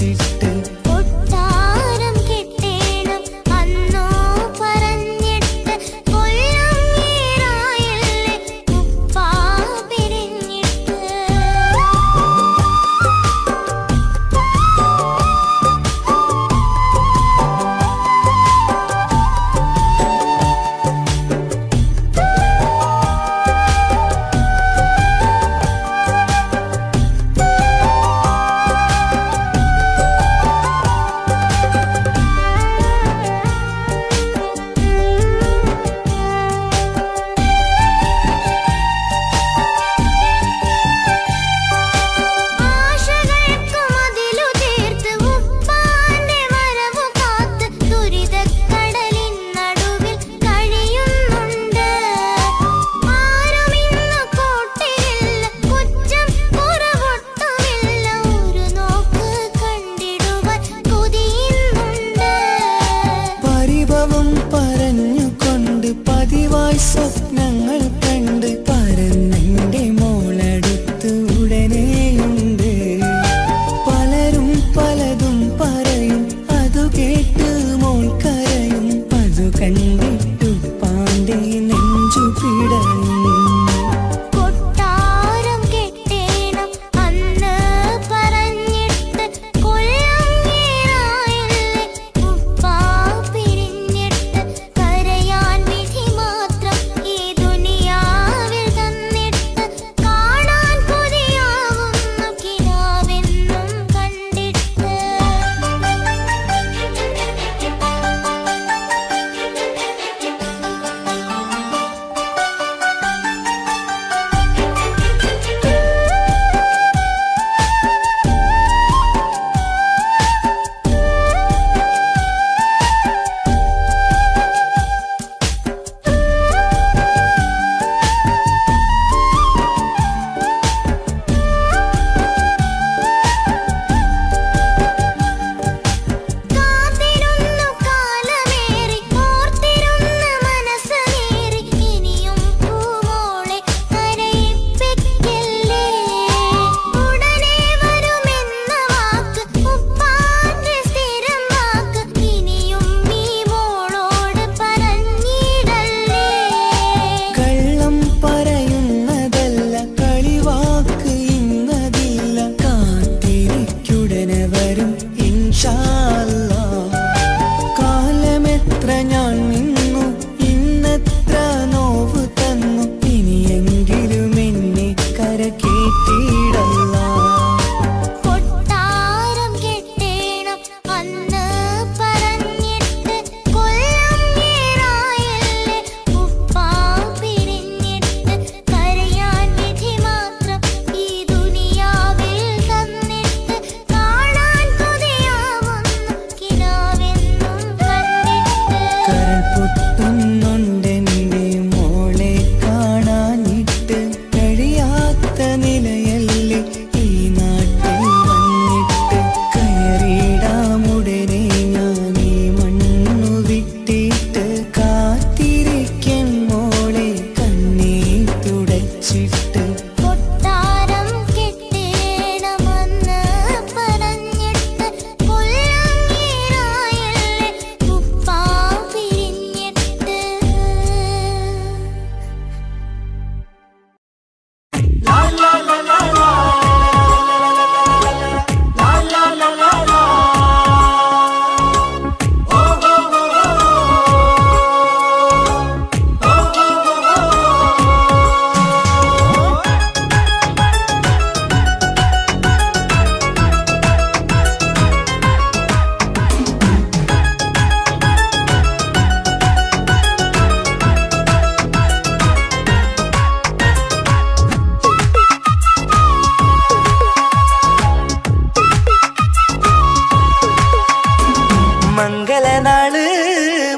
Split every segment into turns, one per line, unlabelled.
തുടച്ചിട്ട് സ്വപ്നങ്ങൾ കണ്ട് പരന്നെന്റെ മോളടുത്ത് ഉടനെയുണ്ട്. പലരും പലതും പറയും, അതു കേട്ട് മോൾ കരയും. അതു കണ്ടിട്ടു പാണ്ഡെ നെഞ്ചു പിടയും.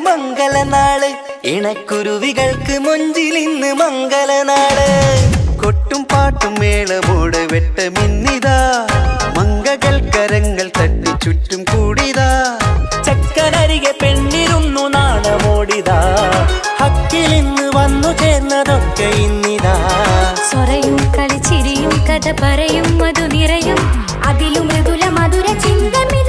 മംഗളനാള് ഇണക്കുരുവികൾക്ക് മൊഞ്ചിലിന്ന് മംഗളനാള്. കൊട്ടും പാട്ടും മേളമോട് വെട്ടമിന്നിതാ, മംഗകൾ കരങ്ങൾ തട്ടി ചുറ്റും കൂടിതാ. ചക്കനരികെ പെണ്ണിരുന്നു നാണമോടിതാ, ഹക്കിലിന്ന് വന്നു ചേർന്നതൊക്കെ ഇന്നിതാ.
സ്വരയും കളിച്ചിരിയും കഥ പറയും മധു നിറയും, അതിലും മൃദുല മധുര ചിന്തമിത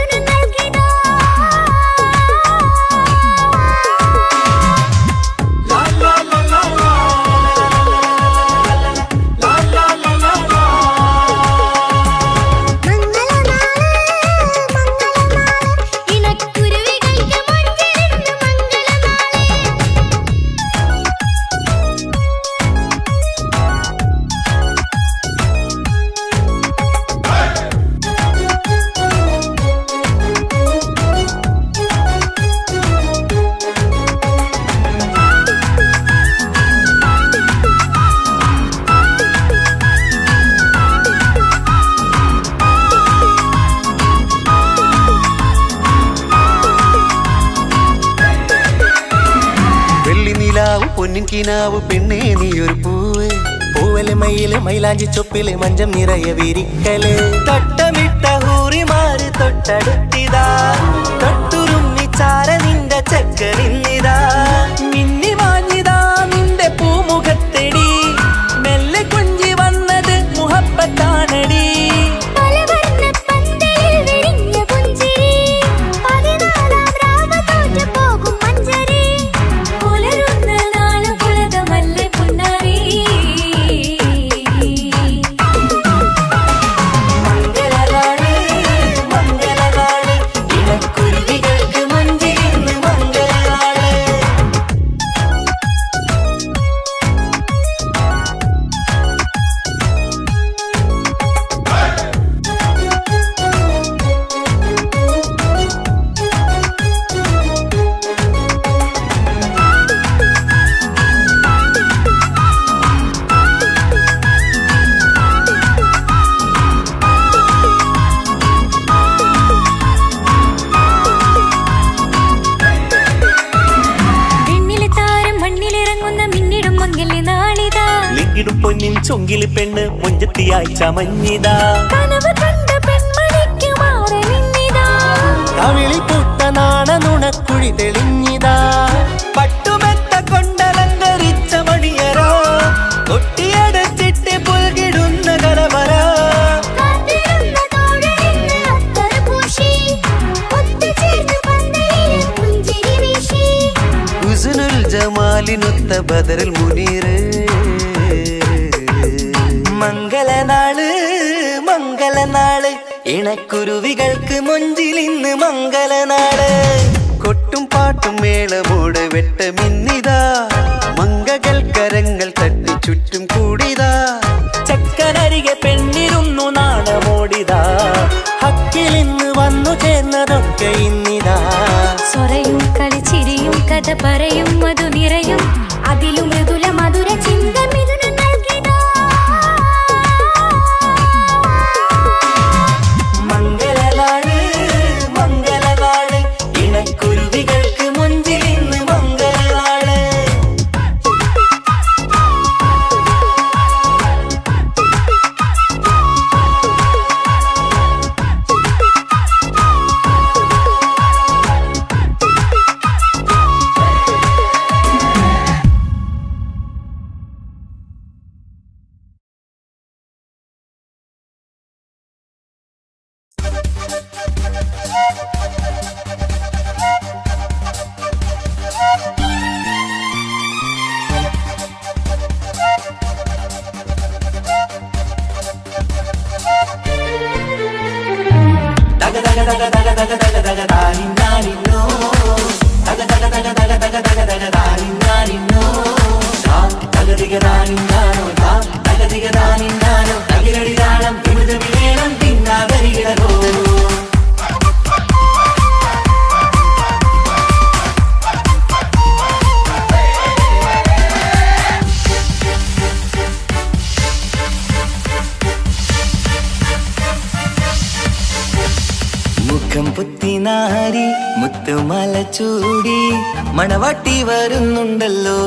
പൊന്നിൻ കിനാവ് പെണ്ണേ നീയൊരു പൂവ്. പൂവല് മയില് മൈലാഞ്ചി ചൊപ്പില് മഞ്ചം നിറയെ വിരിക്കല്. തട്ടമിട്ട ഹൂറിമാര് തൊട്ടടുത്തിതാ, തൊട്ടുരുമ്മി ചാര നിന്റെ ചക്കനിന്നിതാ. മിന്നി മാഞ്ഞിതാ നിന്റെ പൂമുഖത്തെടി, മെല്ലെ കൊഞ്ചി വന്നത് മുഹബത്താണടി. പൊന്നിൻ ചൊങ്കില് പെണ്ണ് മുഞ്ചത്തിയായി ചമഞ്ഞിതാ, കവിളിൽ പൂത്ത നാണ നുണക്കുഴി തെളിഞ്ഞിതാ. പട്ടുമെത്ത കൊണ്ടലങ്കരിച്ച മണിയറോ, കൊട്ടിയടച്ചിട്ട് പുൽകിടുന്ന കലവര. ഹുസ്നുൽ ജമാലിനൊത്ത ബദറുൽ മുനീറ്. മംഗളനാള് മംഗളനാള്, ഇണക്കുരുവികൾക്ക് മൊഞ്ചിലിന്ന് മംഗളനാള്. കൊട്ടും പാട്ടും മേളമോട് വെട്ടമിന്നിതാ, മംഗകൾ കരങ്ങൾ തട്ടി ചുറ്റും കൂടിതാ. ചക്കനരികെ പെണ്ണിരുന്നു നാണമോടിതാ, ഹക്കിലിന്ന് വന്നു ചേർന്നതൊക്കെ ഇന്നിതാ.
സ്വറയും കളിച്ചിരിയും കഥ പറയും മധു നിറയും, അതിലും മൃദുല മധുര ചിന്ത മിഥുന നൽകിതാ.
മംഗളനാള് മംഗളനാള്, ഇണക്കുരുവികൾക്ക് മുഞ്ചിലിന്ന് മംഗളനാള്. മുഖം പുത്തിനാരി മുത്തുമല ചൂടി മണവാട്ടി വരുന്നുണ്ടല്ലോ.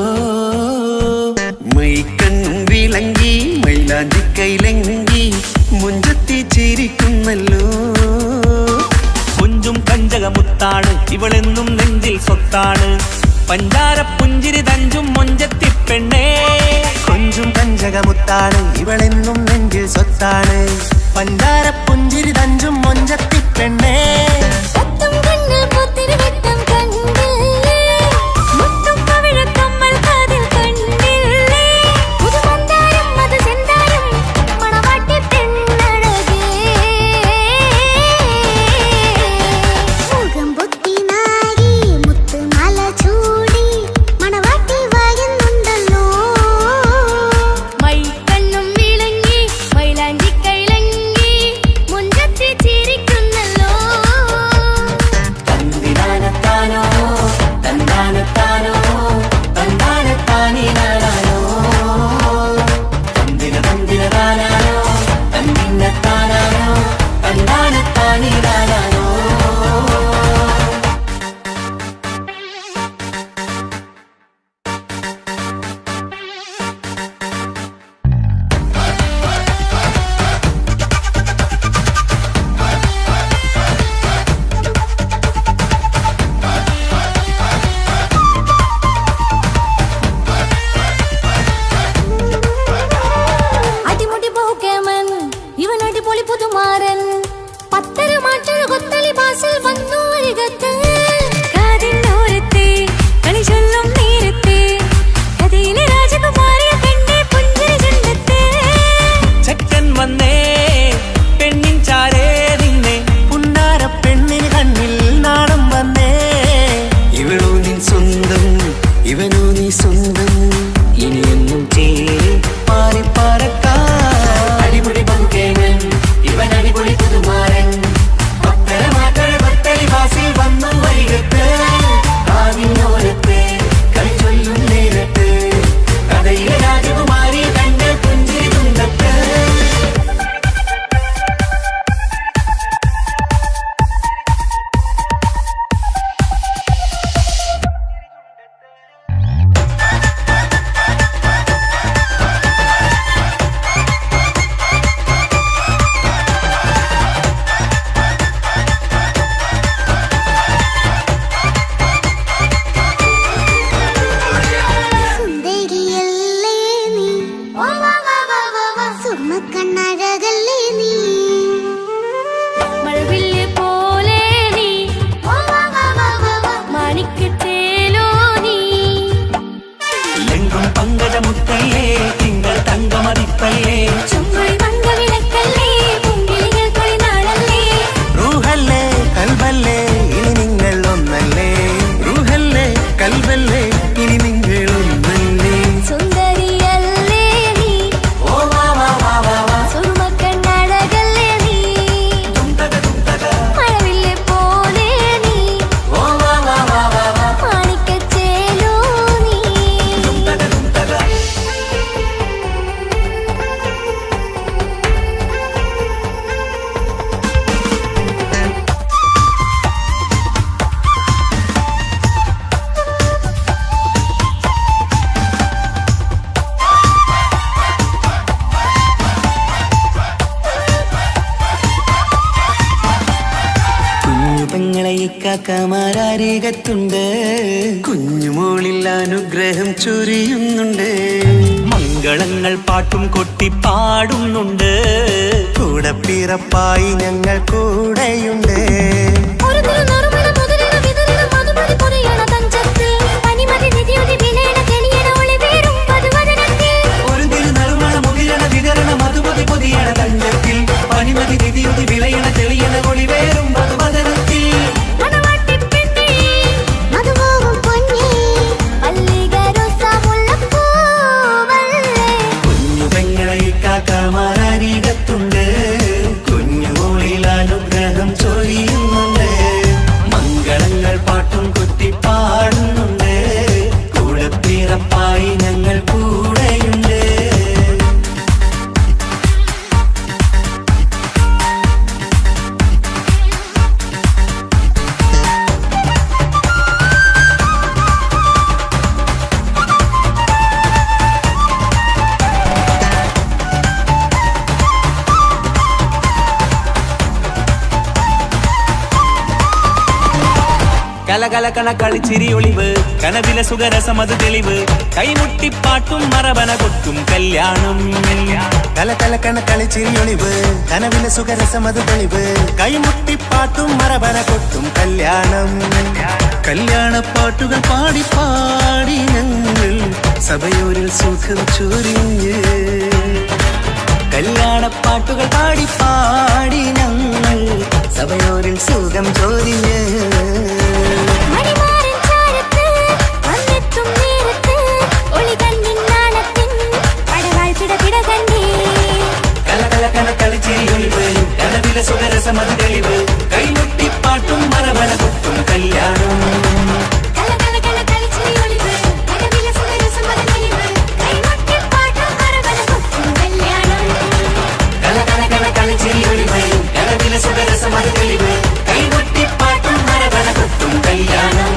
മൈക്കണ്ണും വിളങ്ങി മൈലാഞ്ചി കൈലങ്കി മുഞ്ചത്തി ചിരിക്കുന്നല്ലോ. കുഞ്ചും കഞ്ചകമുത്താണ് ഇവളെന്നും നെഞ്ചിൽ സ്വത്താണ്, പഞ്ചാര പുഞ്ചിരി തഞ്ചും മൊഞ്ചത്തി പെണ്ണേ. കൊഞ്ചും കഞ്ചകമുത്താണ് ഇവളെന്നും നെഞ്ചിൽ സ്വത്താണ്, പഞ്ചാര പുഞ്ചിരി തഞ്ചും മൊഞ്ചത്തി പെണ്ണേ.
ചിരിക്കുന്നല്ലോ.
ഇക്കാക്കമാരരികത്തുണ്ട്. കുഞ്ഞുമോളിൽ അനുഗ്രഹം ചൊരിയുന്നുണ്ട്.
മംഗളങ്ങൾ പാട്ടും കൊട്ടി പാടുന്നുണ്ട്.
കൂടപ്പിറപ്പായി ഞങ്ങൾ കൂടെയുണ്ട്.
ഒരു നറുമണ മുതിരണ വിതരണ മധുമതി പൊരിയണ തഞ്ചത്തിൽ പനിമതി നിധിയുതി വിലയണ തെളിയണ ഒളിവേറും മധുവദനത്തിൽ.
ഒരു തിരുനറുമണ മുതിരണ വിതരണ മധുമതി പൊതിയണ തഞ്ചത്തിൽ പനിമതി നിധിയുതി വിളയണ തെളിയണ ഒളിവേറും മധുവദനത്തിൽ.
മണവാട്ടിപ്പെണ്ണേ മധുവാകും പൊന്നേ മല്ലികരസമുള്ളപ്പൂവല്ലേ.
കുഞ്ഞു പെങ്ങളെ ഇക്കാക്കമാരരികത്തുണ്ട്. കുഞ്ഞുമോളിൽ അനുഗ്രഹം ചൊരിയുന്നുണ്ട്. മംഗളങ്ങൾ പാട്ടും കുത്തി പാടുന്നുണ്ട്. കൂടപ്പിറപ്പായി ഞങ്ങൾ കൂടെയുണ്ട്.
കലകലകണ കളിച്ചിരി ഒളിവ് കനവില സുഖരസമത് തെളിവ് കൈമുട്ടിപ്പാട്ടും മറവന കൊട്ടും കല്യാണം.
കലകലക്കണ കളിച്ചിരിയൊളിവ് കനവിലെ സുഖരസമത് തെളിവ് കൈമുട്ടിപ്പാട്ടും മറവന കൊട്ടും കല്യാണം. കല്യാണപ്പാട്ടുകൾ പാടി പാടി ഞങ്ങൾ സഭയോരിൽ സുഖം ചൊരിഞ്ഞ്. കല്യാണപ്പാട്ടുകൾ പാടി പാടി ഞങ്ങൾ സഭയോരിൽ സുഖം ചൊരിഞ്ഞ്.
മണിമാരൻ ചാരത്ത് വന്നെത്തും നേരത്ത് ഒളികണ്ണിൻ നാണത്തിൻ പടവാൾ പിടപിട കണ്ടേ.
കലകലകണ കളിച്ചിരിയൊളിവ് കനവില സുഖരസമത് തെളിവ് കൈമുട്ടിപ്പാട്ടും മറവന കൊട്ടും കല്യാണം.
കലകലകണ കളിച്ചിരിയൊളിവ് കനവില സുഖരസമത് തെളിവ് കൈമുട്ടിപ്പാട്ടും മറവന കൊട്ടും കല്യാണം.
കലകലകണ കളിച്ചിരിയൊളിവ് കനവില സുഖരസമത് തെളിവ് കൈമുട്ടിപ്പാട്ടും മറവന കൊട്ടും കല്യാണം.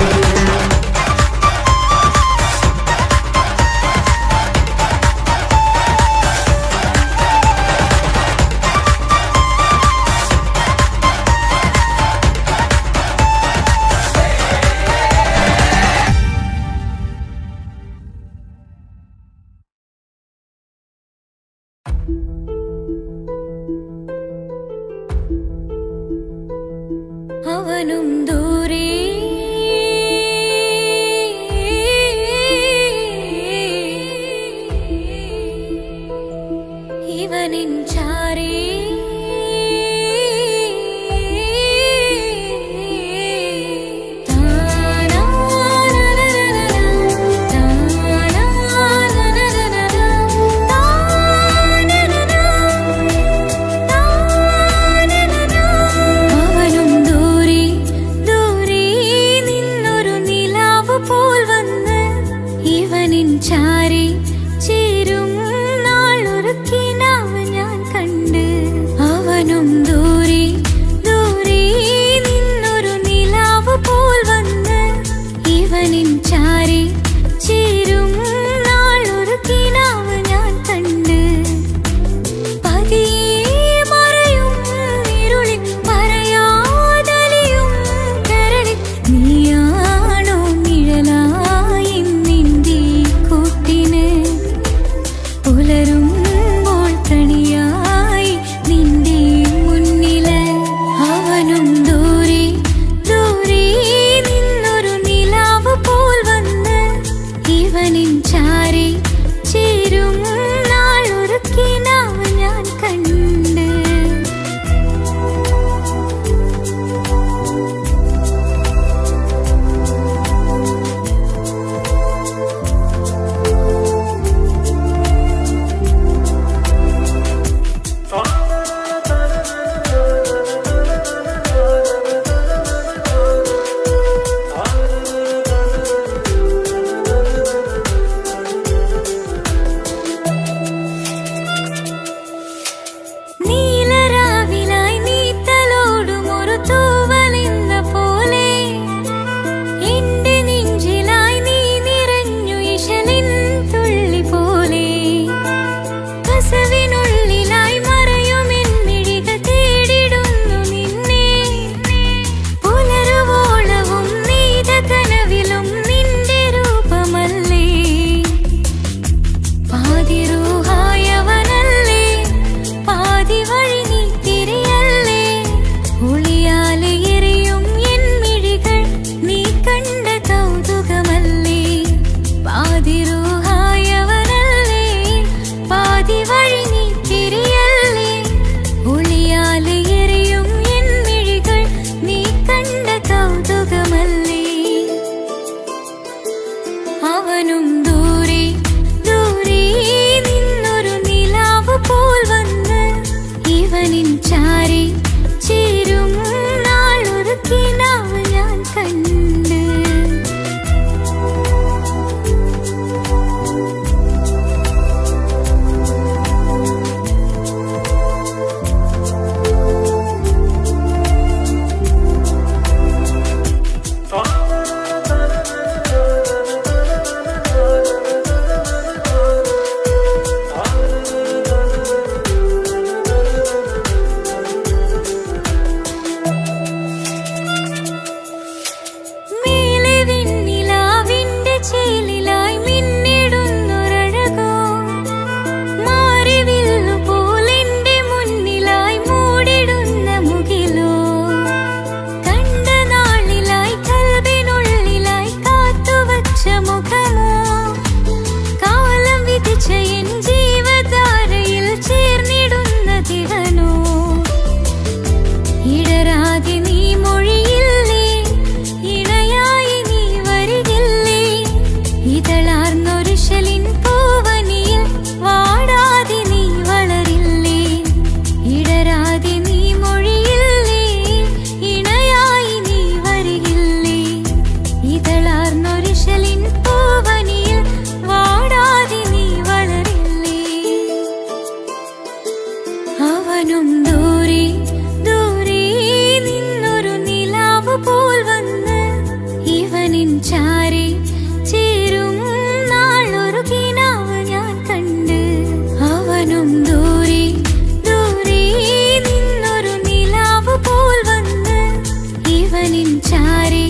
ചാരി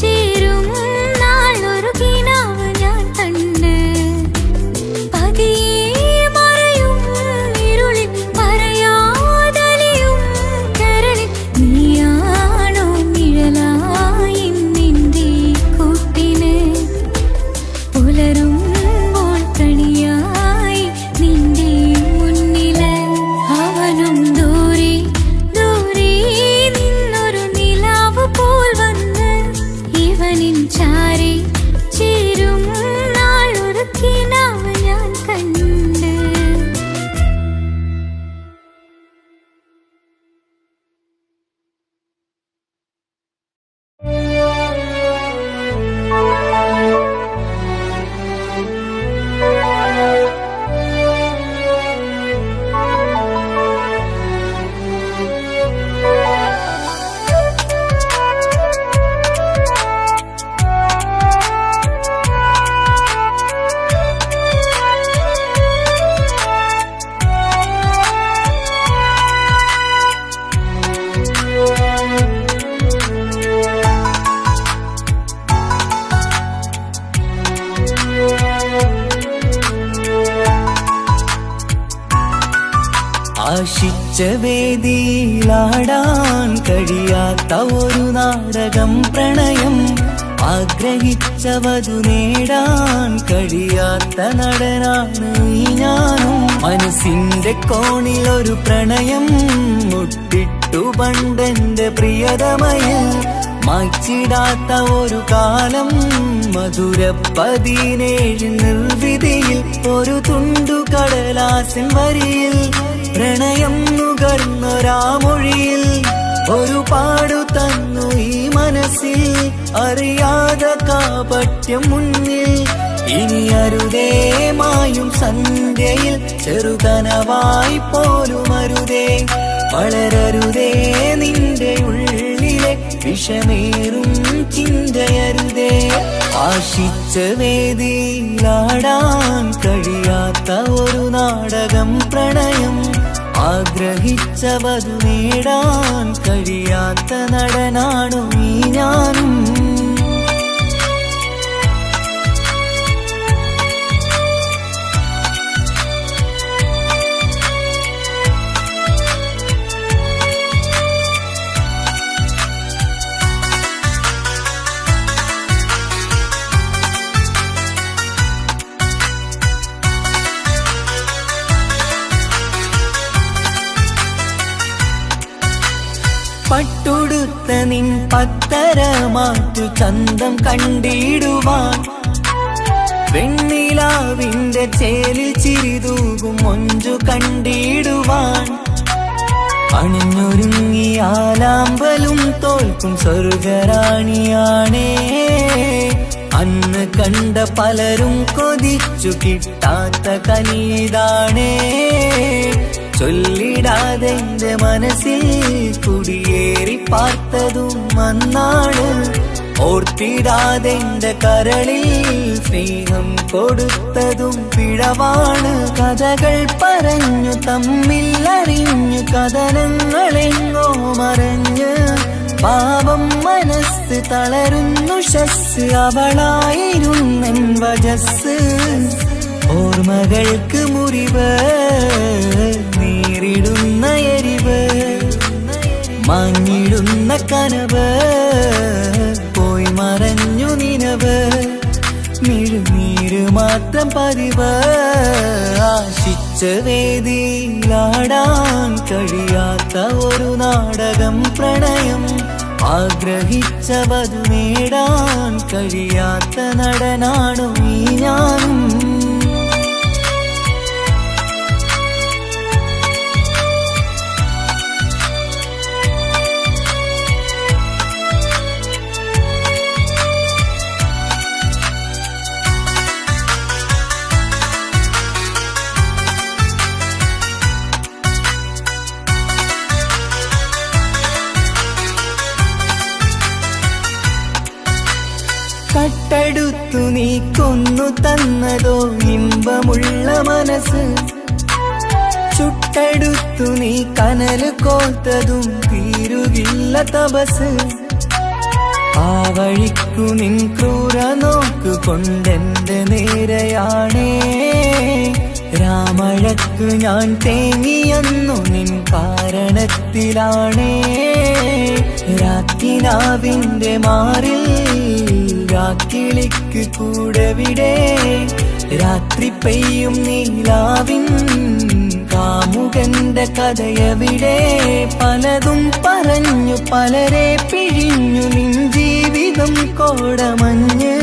ചേരും നാളൊരു കിനാവ് ഞാൻ കണ്ട് പതിയെ മറയും ഇരുളിൽ പറയാതലിയും കരളിൽ നീയാണോ നിഴലായി നിന്റെ കൂട്ടിന് പുലരുമ്പോൾ കണിയായി നിന്റെ മുന്നില് അവനും ദൂരെ ദൂരെ നിന്നൊരു നിലാവ് പോൽ വന്ന് ഇവനിൻ ചാരി ചേരും നാളൊരു കിനാവ് ഞാൻ കണ്ട്
ആശിച്ച വേദിയിലാടാൻ കഴിയാത്ത ഒരു നാടകം പ്രണയം ആഗ്രഹിച്ചവതു നേടാൻ കഴിയാത്ത നടനാണ് ഈ ഞാനും മനസ്സിന്റെ കോണിൽ ഒരു പ്രണയം മുട്ടിട്ടു പണ്ടെന്റെ പ്രിയതമയിൽ മായ്ച്ചിടാത്ത ഒരു കാലം മധുര 17 നിർവിധിയിൽ ഒരു തുണ്ടു കടലാസിൻ വരിയിൽ പ്രണയം നുകർന്നൊരാമൊഴിയിൽ ഒരു പാടു തന്നു ഈ മനസ്സിൽ അറിയാതെ കാപട്യം മുന്നിൽ ഇനി അരുതേ മായും സന്ധ്യയിൽ ചെറുകനവായി പോലും അരുതേ വളരരുതേ നിന്റെ ഉള്ളിലെ വിഷമേറും ചിന്തയരുതേ ആശിച്ച വേദിയിലാടാൻ കഴിയാത്ത ഒരു നാടകം പ്രണയം ആഗ്രഹിച്ചവതു നേടാൻ കഴിയാത്ത നടനാണു ഈ ഞാനും പട്ടുടുത്ത നിൻ പത്തര മാറ്റു ചന്തം കണ്ടിടുവാൻ വെണ്ണിലാവിന്റെ ചേലിൽ ചിരിതൂകും മൊഞ്ചു കണ്ടിടുവാൻ അണിഞ്ഞൊരുങ്ങിയാലാമ്പലും തോൽക്കും സ്വർഗറാണിയാണേ അന്ന് കണ്ട പലരും കൊതിച്ചു കിട്ടാത്ത കനീതാണേ ചൊല്ലിടാതെ എന്റെ മനസ്സിൽ കുടിയേറി പാർത്തതും അന്നാണ് ഓർത്തിടാതെ എന്റെ കരളിൽ സ്നേഹം കൊടുത്തതും പിഴവാണ് കഥകൾ പറഞ്ഞു തമ്മിൽ അറിഞ്ഞു കഥനങ്ങളെങ്ങോ മറഞ്ഞ് പാപം മനസ്സ് തളരുന്നു ശസ് അവളായിരുന്നെൻ വജസ് ഓർമ്മകൾക്ക് മുറിവ് നേരിടുന്ന എരിവ് മങ്ങിടുന്ന കനവ് പോയി മറഞ്ഞു നിനവ് മിഴുനീര് മാത്രം പതിവ് ആശിച്ച വേദിയിലാടാൻ കഴിയാത്ത ഒരു നാടകം പ്രണയം ആഗ്രഹിച്ചവതു നേടാൻ കഴിയാത്ത നടനാണു ഈ ഞാനും കട്ടെടുത്തു നീ കൊന്നു തന്നതോ ഇമ്പമുള്ള മനസ്സ് ചുട്ടെടുത്തു നീ കനല് കോർത്തതും തീരുകില്ല തപസ് ആ വഴിക്കു നിൻ ക്രൂര നോക്കു കൊണ്ടെന്റെ നേരെയാണേ രാമഴക്കു ഞാൻ തേങ്ങിയെന്നു നിൻ കാരണത്തിലാണേ രാക്കിനാവിന്റെ മാറിൽ രാക്കിളിക്ക് കൂടെവിടെ രാത്രി പെയ്യും നീലാവിൻ കാമുകന്റെ കഥയവിടെ പലതും പറഞ്ഞു പലരെ പിഴിഞ്ഞു നിൻ ജീവിതം കോടമഞ്ഞ്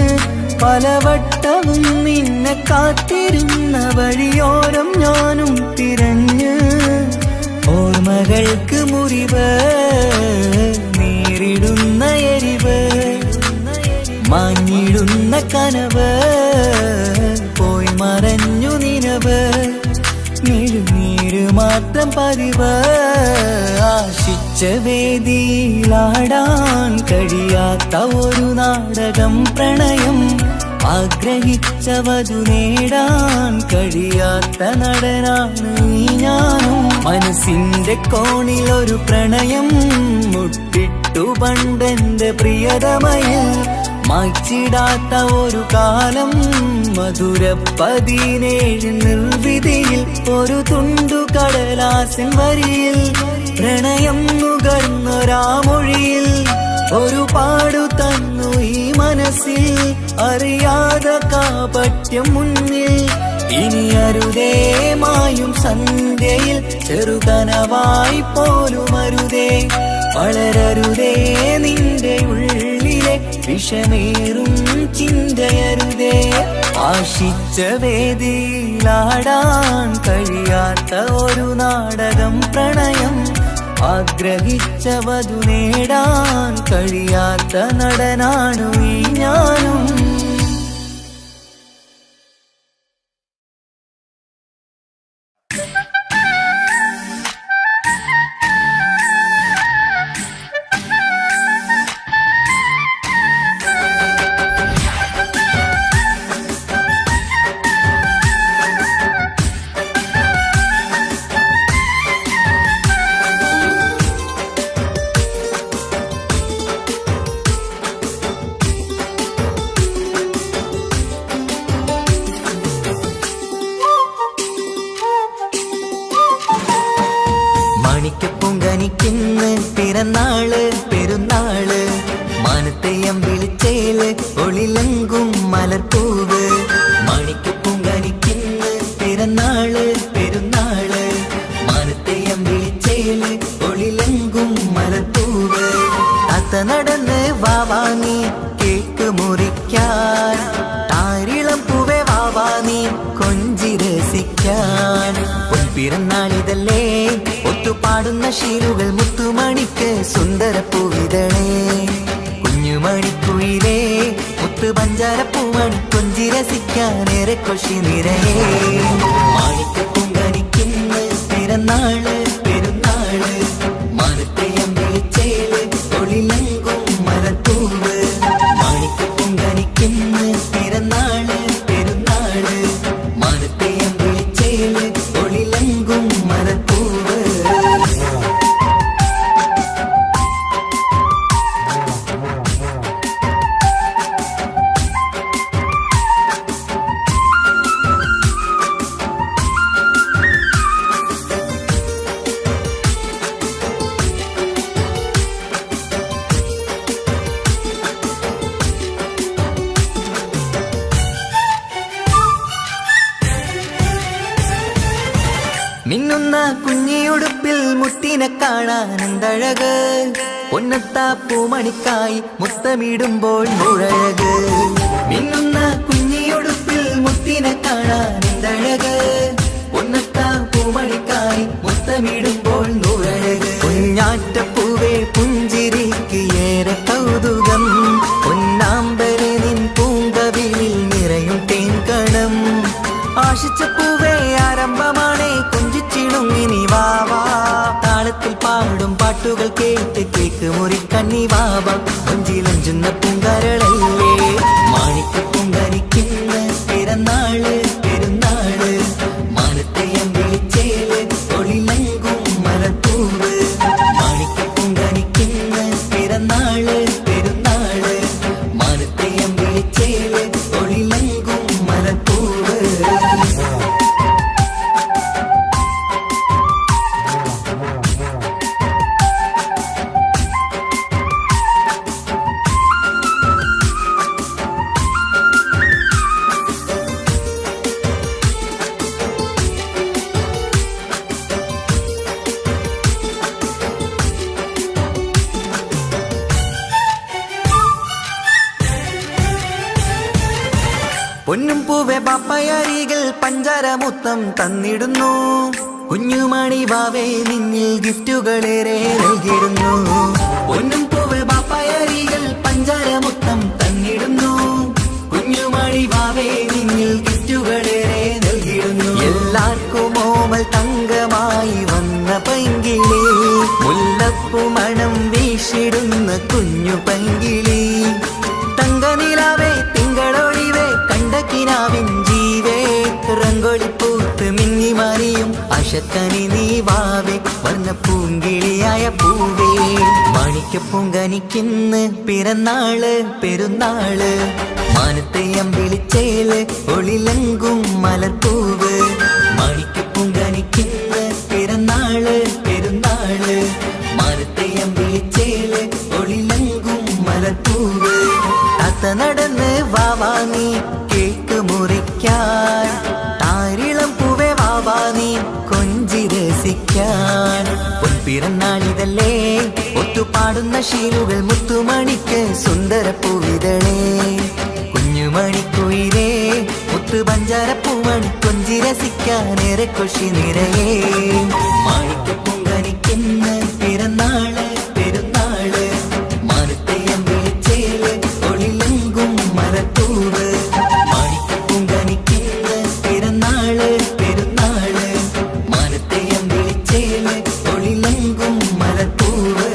പലവട്ടവും നിന്നെ കാത്തിരുന്ന വഴിയോരം ഞാനും തിരഞ്ഞ് ഓർമ്മകൾക്ക് മുറിവ് നേരിടുന്ന എരിവ് മാഞ്ഞിടുന്ന കനവ് പോയി മറഞ്ഞു നിനവ് നീര് മാത്രം പതിവ് ആശിച്ച വേദിയിലാടാൻ കഴിയാത്ത ഒരു നാടകം പ്രണയം ആഗ്രഹിച്ചവതു നേടാൻ കഴിയാത്ത നടനാണ് ഈ ഞാനും മനസ്സിന്റെ കോണിൽ ഒരു പ്രണയം മുട്ടിട്ടു പണ്ടെന്റെ പ്രിയതമയിൽ മായ്ച്ചിടാത്ത ഒരു കാലം മധുര 17 നിർവിധിയിൽ ഒരു തുണ്ടു കടലാസിൻ വരിയിൽ പ്രണയം നുകർന്നൊരാമൊഴിയിൽ ഒരു പാടു തന്നു ഈ മനസ്സിൽ അറിയാതെ കാപട്യം മുന്നിൽ ഇനി അരുതേ മായും സന്ധ്യയിൽ ചെറുകനവായി പോലും അരുതേ വളരരുതേ നിന്റെ ഉള്ളിലെ വിഷമേറും ചിന്തയരുതേ ആശിച്ച വേദിയിലാടാൻ കഴിയാത്ത ഒരു നാടകം പ്രണയം ആഗ്രഹിച്ചവതു നേടാൻ കഴിയാത്ത നടനാണു ഈ ഞാനും മാണിക്കപ്പൊങ്കനിക്കിന്ന് പിറന്നാള് പെരുന്നാള് മാനത്തെയം വിളിച്ചേല് ഒളിലങ്കും മലർപ്പൂവ് മാണിക്കപ്പൊങ്കനിക്കിന്ന് പിറന്നാള് പെരുന്നാള് മാനത്തെയം വിളിച്ചേല് ഒളിലങ്കും മലർപ്പൂവ് താത്ത നടന്ന് വാവാനി കേക്ക് മുറിക്കാൻ താരിളം പൂവേ വാവാനി കൊഞ്ചി രസിക്കാൻ പിറന്നാളിതല്ലേ ഒത്തുപാടുന്ന ശീലുകൾ മുത്തുമണിക്ക് സുന്ദരപ്പൂവിതളേ കുഞ്ഞുമണിക്കുയിലേ മുത്തു പഞ്ചാരപ്പൂമണി കൊഞ്ചി രസിക്കാനേറെ കൊഷി നിറയേ മാണിക്കപ്പൊങ്കനിക്കിന്ന് പിറന്നാള് പെരുന്നാള് മാനത്തെയം വിളിച്ചേല് ഒളിലങ്കും മലർപ്പൂവ് മാണിക്കപ്പൊങ്കനിക്കിന്ന് പിറന്നാള് പെരുന്നാള് മാനത്തെയം വിളിച്ചേല് ഒളിലങ്കും മലർപ്പൂവ് മിന്നുന്ന കുഞ്ഞിയുടുപ്പിൽ മുത്തിനെ കാണാൻ എന്തഴക് പൊന്നത്താ പൂമണിക്കായി മുത്തമിടുമ്പോൾ മുഴഴക് മിന്നുന്ന കുഞ്ഞിയുടുപ്പിൽ മുത്തിനെ കാണാൻ എന്തഴക് പൊന്നത്താ പൂമണിക്കായി മുത്തമിടുമ്പോൾ മുഴഴക് കുഞ്ഞാറ്റപ്പൂവേ പുഞ്ചിരിക്ക് ഏറെ കൗതുകം പൊന്നാമ്പരെ നിൻ പൂങ്കവിളിൽ നിറയും തേൻകണം ആശിച്ച പൂവേ ആരംഭമാണേ കൊഞ്ചിച്ചിടുങ്ങിനി വാവാ താളത്തിൽ പാടും പാട്ടുകൾ കേട്ട് കേക്ക് മുറിക്കണ്ണി വാവാ കൊഞ്ചിലഞ്ചുന്ന പൂങ്കരളല്ലേ മാണിക്കപ്പൊങ്കനിക്കിന്ന് പിറന്നാള് പെരുന്നാള് മാനത്തെയം വിളിച്ചേല് ഒളിലങ്കും മലർപ്പൂവ് മാണിക്കപ്പൊങ്കനിക്കിന്ന് പിറന്നാള് പെരുന്നാള് പൊന്നും പൂവെ ബാപ്പയരികൾ പഞ്ചാരമുത്തം തന്നിടുന്നു. കുഞ്ഞുമണി വാവേ നിന്നിൽ ഗിഫ്റ്റുകളേറെ നൽകിടുന്നു. പൊന്നും പൂവെ ബാപ്പയരികൾ പഞ്ചാരമുത്തം തന്നിടുന്നു. കുഞ്ഞുമണി വാവേ നിന്നിൽ ഗിഫ്റ്റുകളേറെ നൽകിടുന്നു. എല്ലാവർക്കും ഓമൽ തങ്കമായി വന്ന പൈങ്കിളി, മുല്ലപ്പൂ മണം വീശിടുന്ന കുഞ്ഞു പൈങ്കിളി. തങ്കനിലാവേ തിങ്കളൊഴിവേ കണ്ടക്കിനാവിൻ ജീവേ, റംഗോളിപ്പൂത്ത് മിന്നി മാറിയും അശക്കനി നീ വാവേ, വർണ്ണ പൂങ്കിളിയായ പൂവേ. മാണിക്കപ്പൂങ്കനിക്കിന്ന് പിറന്നാള് പെരുന്നാള്, മാനത്തെയം വിളിച്ചേല് ഒളിലങ്കും മലർപ്പൂവ്. മാണിക്കപ്പൂങ്കനിക്കിന്ന് പിറന്നാള് പെരുന്നാള്, മാനത്തെയം വിളിച്ചേല് ഒളിലങ്കും മലർപ്പൂവ്. താത്ത നടന്ന് വാവാ നീ കേക്ക് മുറിക്കാൻ, താരിളം പൂവേ വാവാ നീ കൊഞ്ചി രസിക്കാൻ. പൊൻപിറന്നാളിതല്ലേ ഒത്തുപാടുന്ന ശീലുകൾ മുത്തുമണിക്ക് സുന്ദര പൂവിതളേ. കുഞ്ഞുമണിക്കുയിരേ മുത്തു പഞ്ചാരപ്പൂമണി കൊഞ്ചി രസിക്കാനേറെ കൊഷി നിറയേ. മാണിക്കപ്പൂങ്കനിക്കിന്ന് പിറന്നാള് പെരുന്നാള്, മാനത്തെയം വിളിച്ചേല് ഒളിലങ്കും മലർപ്പൂവ്. മാണിക്കപ്പൂങ്കനിക്കിന്ന് പിറന്നാള് പെരുന്നാള്, മാനത്തെയം വിളിച്ചേല് ഒളിലങ്കും മലർപ്പൂവ്.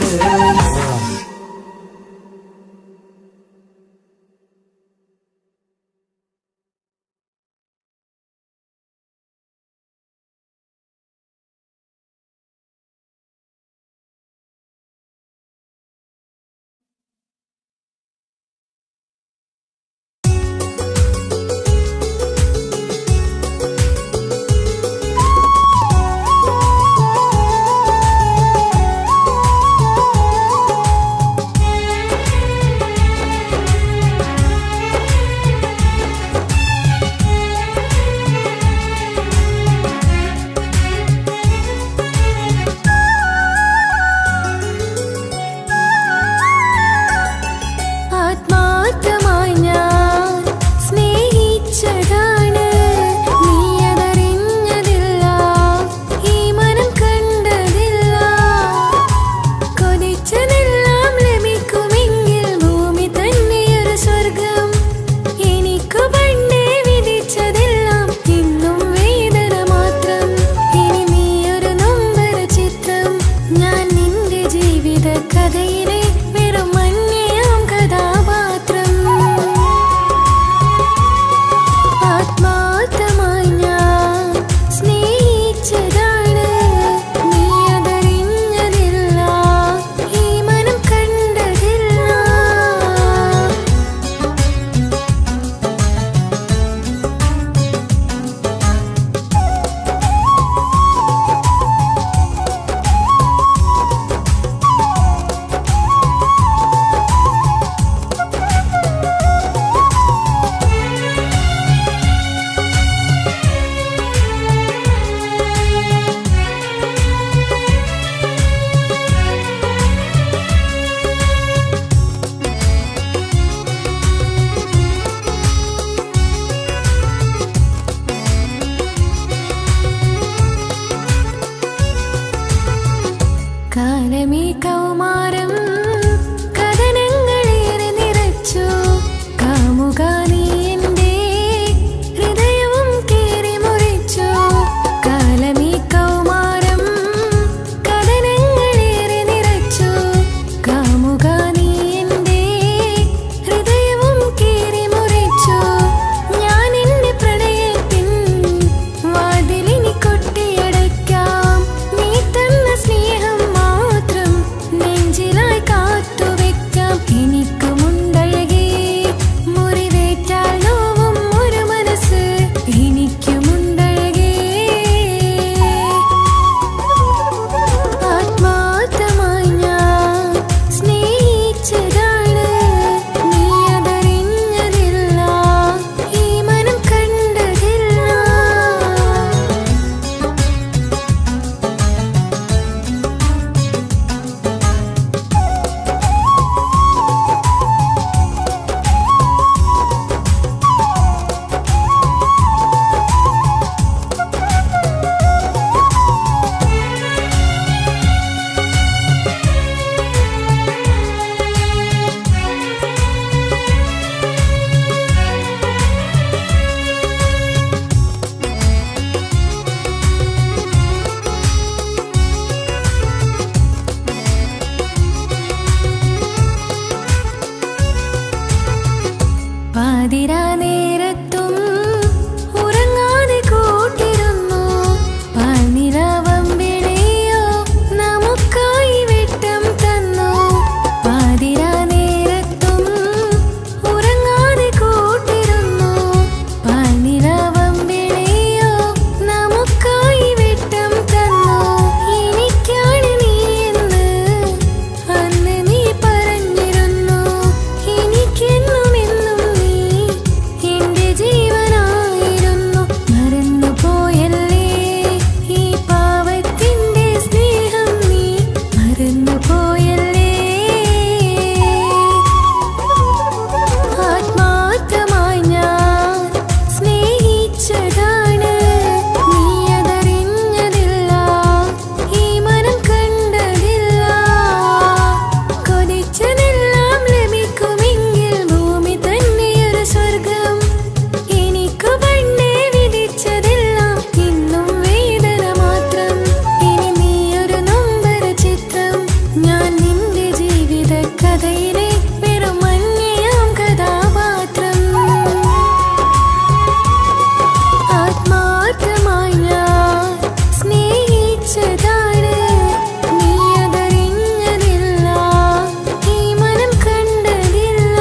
പാതിരാ നേരത്തും ഉറങ്ങാതെ കൂട്ടിരുന്നു പാൽനിലാവമ്പിളിയോ നമുക്കായി വെട്ടം തന്നു പാതിരാ നേരത്തും ഉറങ്ങാതെ കൂട്ടിരുന്നു പാൽനിലാവമ്പിളിയോ നമുക്കായി വെട്ടം തന്നു എനിക്കാണ് നീ എന്ന് അന്ന് നീ പറഞ്ഞിരുന്നു എനിക്കെന്നും എന്നും നീ എന്റെ ജീവനായിരുന്നു മറന്നു പോയല്ലേ ഈ പാവത്തിന്റെ സ്നേഹം നീ മറന്നു പോയല്ലേ ആത്മാർത്ഥമായി ഞാൻ സ്നേഹിച്ചതാണ് നീ അതറിഞ്ഞതില്ല ഈ മനം കണ്ടതില്ല കൊതിച്ചതെല്ലാം ലഭിക്കുമെങ്കിൽ ഭൂമി തന്നെയൊരു സ്വർഗം എനിക്കു പണ്ടേ വിധിച്ചതെല്ലാം ഇന്നും വേദന മാത്രം ഇനി നീയൊരു നൊമ്പര ചിത്രം ഞാൻ നിന്റെ ജീവിത കഥയിലെ വെറും മഞ്ഞയാം കഥാപാത്രം ആത്മാർത്ഥമായി ഞാൻ സ്നേഹിച്ചതാണ് നീ അതറിഞ്ഞതില്ല ഈ മനം കണ്ടതില്ല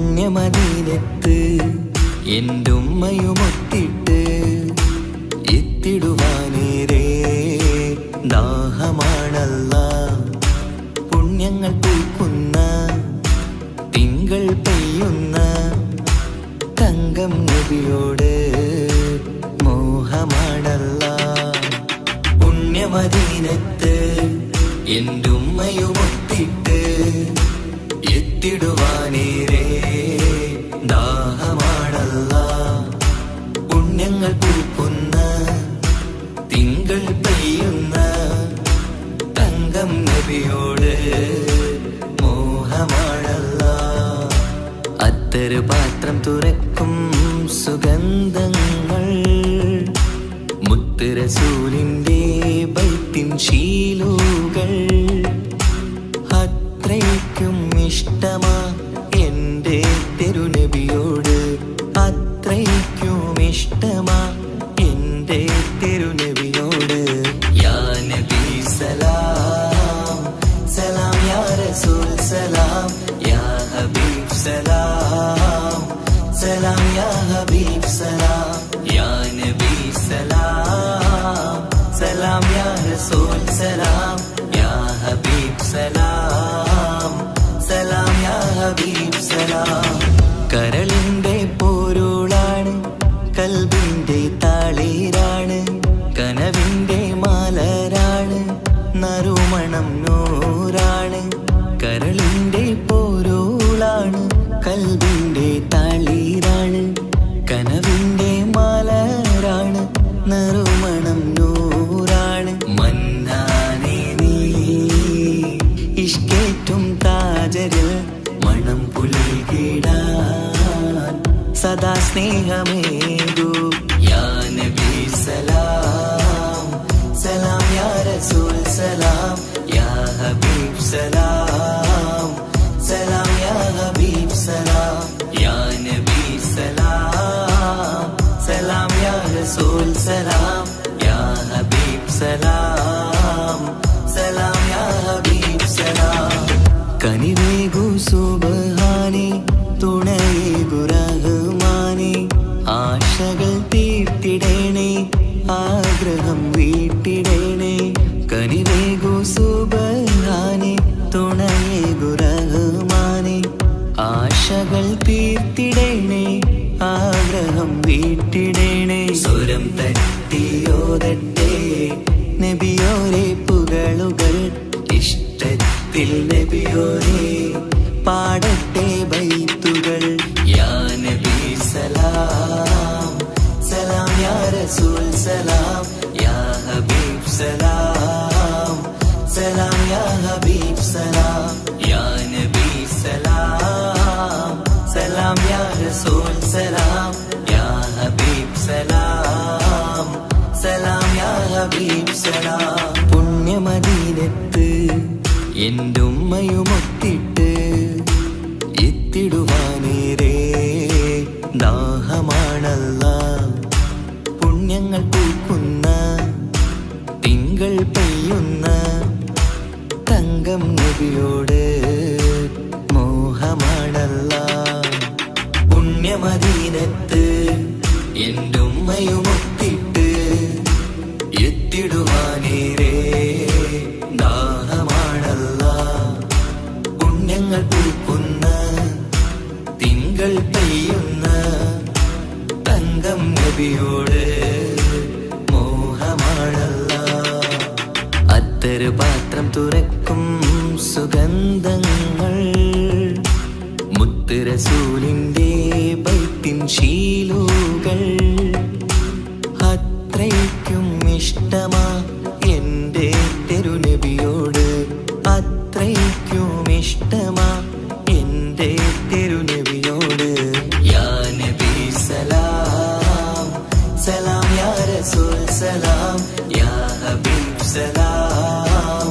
പുണ്യമദീനത്ത് എൻ്റെ ഉമ്മയുമൊത്തിട്ട് എത്തിടുവാനേരേ ദാഹമാണല്ല പുണ്യങ്ങൾ പൂക്കുന്ന തിങ്കൾ പെയ്യുന്ന തങ്കം നബിയോട് മോഹമാണല്ല പുണ്യമദീനത്ത് എൻ്റെ ഉമ്മയുമൊത്തിട്ട് എത്തിടുവാനേരേ ദാഹമാണല്ല പുണ്യങ്ങൾ പൂക്കുന്ന തിങ്കൾ പെയ്യുന്ന തങ്കം നബിയോട് മോഹമാണല്ല അത്തരു പാത്രം തുറക്കും സുഗന്ധങ്ങൾ മുത്ത് റസൂലിന്റെ ബൈത്തിൻ ശീലുകൾ അത്രയ്ക്കും ഇഷ്ടമാ എൻ്റെ തിരുനബിയോട് അത്രയ്ക്കും ഇഷ്ടമാ എൻ്റെ തിരുനബിയോട് യാ നബി സലാം സലാം യാ റസൂൽ സലാം യാ ഹബീബ് സലാം സലാം യാ ഹബീബ് സലാം യാ നബി സലാം സലാം യാ റസൂൽ സലാം യാ ഹബീബ് സലാം സലാം യാ ഹബീബ് സലാം കരളിന്റെ പോരുളാണ് കൽബിന്റെ താളീരാണ് കനവിന്റെ മാലരാണ് നറുമണം നൂറാണ് കരളിന്റെ പോരുളാണ് കൽബിന്റെ താളീരാണ് കനവിന്റെ മാലരാണ് നറുമണം നൂറാണ് മന്നാനേ നീ ഇഷ്കേറ്റും താജരിൽ മണം പുൽകിടാൻ സദാ സ്നേഹമേകൂ യാ നബി സലാം സലാം യാ റസൂൽ സലാം യാ ഹബീബ് സലാം സലാം യാ ഹബീബ് സലാം യാ നബി സലാം സലാം യാ റസൂൽ സലാം യാ ഹബീബ് സലാം സലാം യാ ഹബീബ് സലാം കനിവേഗു സുബ്ഹാനേ തുണയേകു റഹ്മാനേ ആശകൾ തീർത്തിടേണേ ആഗ്രഹം വീട്ടിടേണേ കനിവേഗു സുബ്ഹാനേ തുണയേകു റഹ്മാനേ ആശകൾ തീർത്തിടേണേ ആഗ്രഹം വീട്ടിടേണേ സ്വരം തട്ടിയോതട്ടെ നബിയോരെ പുകളുകൾ ഇഷ്ടത്തിൽ നബിയോരെ പാടട്ടെ ബൈത്തുകൾ യാ നബി സലാം സലാം യാ റസൂൽ സലാം സലാം സലാം യാ ഹബീബ് സലാം. പുണ്യമദീനത്ത് എൻ്റെ ഉമ്മയുമൊത്തിട്ട് എത്തിടുവാനേരേ ദാഹമാണല്ലാ. പുണ്യങ്ങൾ പൂക്കുന്ന തിങ്കൾ പെയ്യുന്ന തങ്കം നബിയോട് മോഹമാണല്ലാ. പുണ്യമദീനത്ത് എൻ്റെ ഉമ്മയുമൊത്തിട്ട് എത്തിടുവാനേരേ ദാഹമാണല്ലാ. പുണ്യങ്ങൾ പൂക്കുന്ന തിങ്കൾ പെയ്യുന്ന തങ്കം നബിയോട് മോഹമാണല്ലാ. അത്തറ് പാത്രം തുറക്കും സുഗന്ധങ്ങൾ മുത്ത് റസൂലിൻ്റെ ബൈത്തിൻ ശീലുകൾ. അത്രയ്ക്കും ഇഷ്ടമാ എൻ്റെ തിരുനബിയോട്, അത്രയ്ക്കും ഇഷ്ടമാ എൻ്റെ തിരുനബിയോട്. യാ നബി സലാം സലാം യാ റസൂൽ സലാം യാ ഹബീബ് സലാം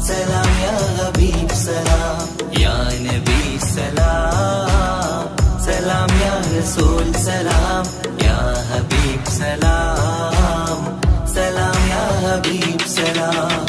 സലാം യാ ഹബീബ് സലാം. യാ നബി സലാം സലാം യാ റസൂൽ സലാം യാ ഹബീബ് സലാം സലാം യാ ഹബീബ് സലാം.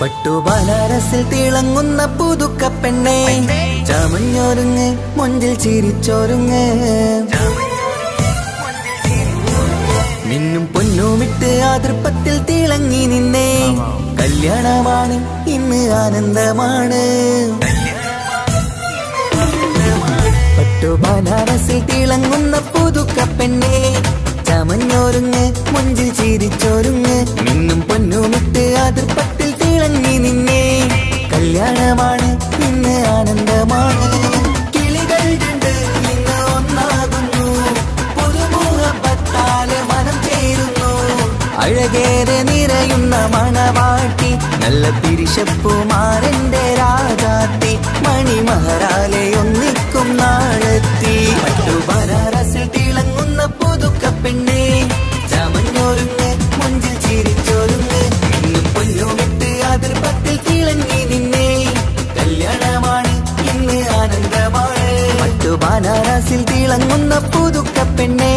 പട്ടുബനാരസിൽ തിളങ്ങുന്ന പുതുക്കപ്പെണ്ണേ ചമഞ്ഞൊരുങ്ങ് മുഞ്ചിൽ ചിരിച്ചൊരുങ്ങ് മിന്നും പൊന്നുമിട്ട് ആതൃപ്പത്തിൽ തിളങ്ങി നിന്നേ കല്യാണമാണ് ഇന്ന് ആനന്ദമാണ് പട്ടുബനാരസിൽ തിളങ്ങുന്ന പുതുക്കപ്പെണ്ണേ ചമഞ്ഞൊരുങ്ങ് മുഞ്ചിൽ ചിരിച്ചൊരുങ്ങ് മിന്നും പൊന്നുമിട്ട് ആതൃപ്പത്തിൽ തിളങ്ങി നിന്നേ കല്യാണമാണ് ഇന്ന് ആനന്ദമാണ് കിളികൾ രണ്ട് ഇന്ന് ഒന്നാകുന്നു പുതുമുഖത്താല് മനം ചേരുന്നു അഴകേറെ നിറയുന്ന മണവാട്ടി നല്ല പിരിശപ്പുമാരന്റെ രാജാത്തി മണിമഹറാലെ ഒന്നിക്കും നാളെത്തി പട്ടുബനാരസിൽ തിളങ്ങുന്ന പുതുക്കപ്പെണ്ണേ ചമഞ്ഞൊരുങ്ങ് മുഞ്ചിൽ ചിരിച്ചൊരുങ്ങ് ഇന്നും പൊന്നുമിട്ട് അതിർപ്പത്തിൽ തിളങ്ങി നിന്നേ കല്യാണമാണ് ഇന്ന് ആനന്ദമാണ് പട്ടുബനാരസിൽ തിളങ്ങുന്ന പുതുക്കപ്പെണ്ണേ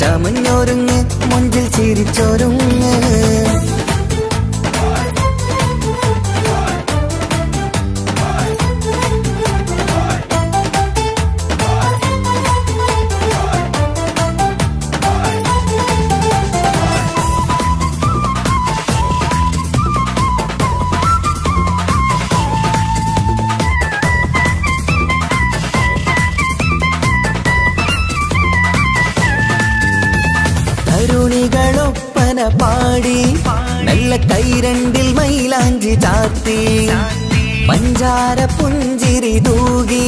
ചമഞ്ഞൊരുങ്ങ് മുഞ്ചിൽ ചിരിച്ചൊരുങ്ങ് തരുണികളൊപ്പന പാടി നല്ല കൈരണ്ടിൽ മൈലാഞ്ചി ചാർത്തി പഞ്ചാര പുഞ്ചിരി തൂകി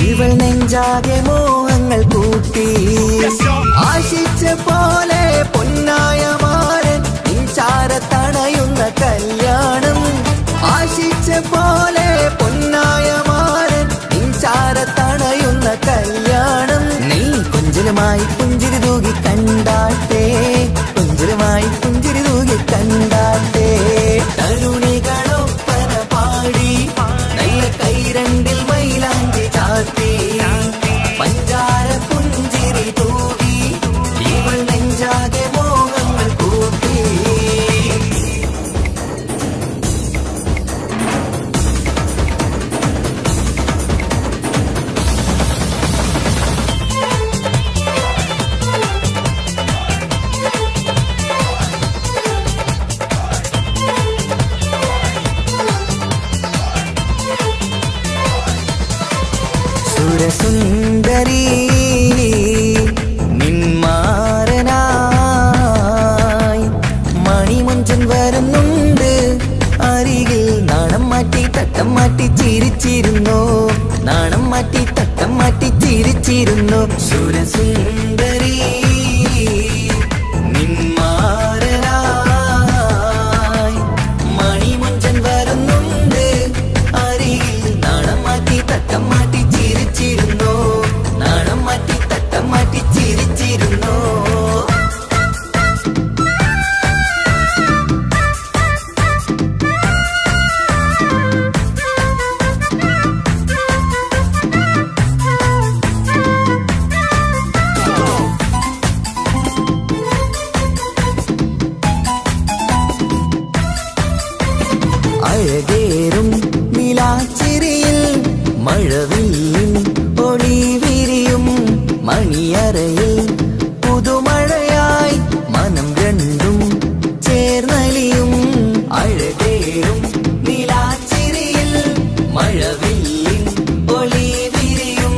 ഇവൾ നെഞ്ചാകെ മോഹങ്ങൾ കൂട്ടി ആശിച്ച പോലെ പൊന്നായ മാരൻ നിൻചാര തണയുന്ന കല്യാണം ആശിച്ച പോലെ പൊന്നായ മാരൻ നിൻചാര തണയുന്ന കല്യാണം നീ കൊഞ്ചലുമായി പുഞ്ചിരി തൂകി കണ്ടാട്ടെ കൊഞ്ചലുമായി പുഞ്ചിരി തൂകി കണ്ടാട്ടെ തരുണികളൊപ്പന പാടി നല്ല കൈരണ്ടിൽ മൈലാഞ്ചി ചാർത്തി പഞ്ചാര പുഞ്ചിരി തൂകി ഇവൾ നെഞ്ചാകെ മോഹങ്ങൾ കൂട്ടി സുരസുന്ദരി നിന്മാരനായി മണിമുഞ്ചൻ വരുന്നുണ്ട് അരികിൽ നാണം മാറ്റി തട്ടം മാറ്റി ചിരിച്ചിരുന്നു നാണം മാറ്റി തട്ടം മാറ്റി ചിരിച്ചിരുന്നു സുരസുന്ദരി നിന്മാരനായി മണിമുഞ്ചൻ വരുന്നുണ്ട് അരികിൽ നാണം മാറ്റി തട്ടം മാറ്റി ചിരിച്ചിരുന്നു നാണം മാറ്റി തട്ടം മാറ്റി ചിരിച്ചിരുന്നു അഴകേറും നിലാച്ചിരിയിൽ മഴവില്ലിൻ ഒളി വിരിയും മണിയറയിൽ പുതുമഴയായി മനം രണ്ടും ചേർന്നലിയും അഴകേറും നിലാച്ചിരിയിൽ മഴവില്ലിൻ ഒളി വിരിയും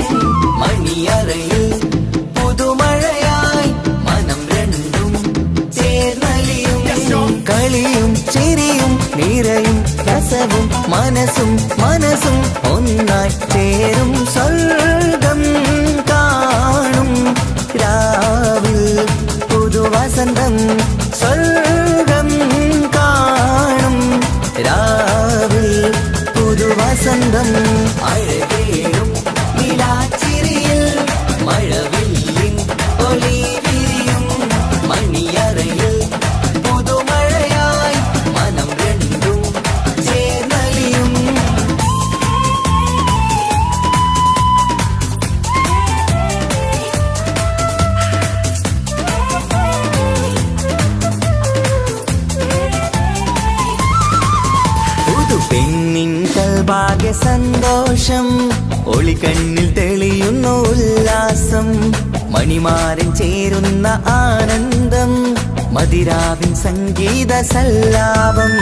മണിയറയിൽ പുതുമഴയായി മനം രണ്ടും ചേർന്നലിയും കളിയും ചിരിയും നിറയും രസവും മനസ്സും മനസ്സും ഒന്നായി ചേരും സ്വർഗം കാണും രാവിൽ പുതുവസന്തം സ്വർഗം കാണും രാവിൽ പുതുവസന്തം അഴകേറും നിലാച്ചിരിയിൽ മഴവില്ലിൻ ഒളി വിരിയും മണിയറയിൽ പുതുമഴയായി മനം രണ്ടും ചേർന്നലിയും സന്തോഷം ഒളിക്കണ്ണിൽ തെളിയുന്നു ഉല്ലാസം മണിമാരൻ ചേരുന്ന ആനന്ദം മതിരാവിൻ സംഗീത സല്ലാപം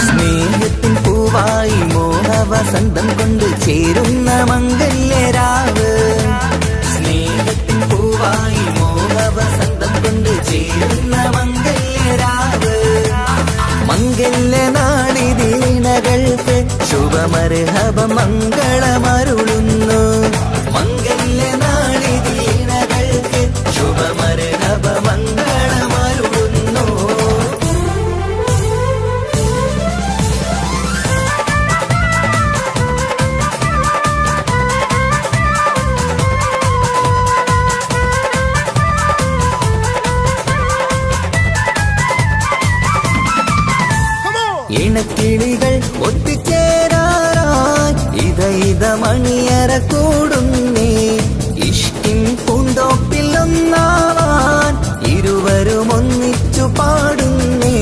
സ്നേഹത്തിൻ പൂവായി മോഹവസന്തം കൊണ്ട് ചേരുന്ന മംഗല്യരാവ് സ്നേഹത്തിൻ പൂവായി മോഹവസന്തം കൊണ്ട് ചേരുന്ന മംഗല്യരാവ് മംഗല്യനാളിതീണകൾക്ക് ശുഭമർഹബ മംഗളമരുളുന്നു മംഗല്യനാളിതീണകൾക്ക് ശുഭമർഹബ മംഗളമരുളുന്നു ഇണക്കിളികൾ ഒത്തുചേരാറായി ഇത മണിയറ കൂടുന്നേ ഇഷ്കിൻ പൂന്തോപ്പിൽ ഒന്നാവാൻ ഇരുവരും ഒന്നിച്ചു പാടുന്നേ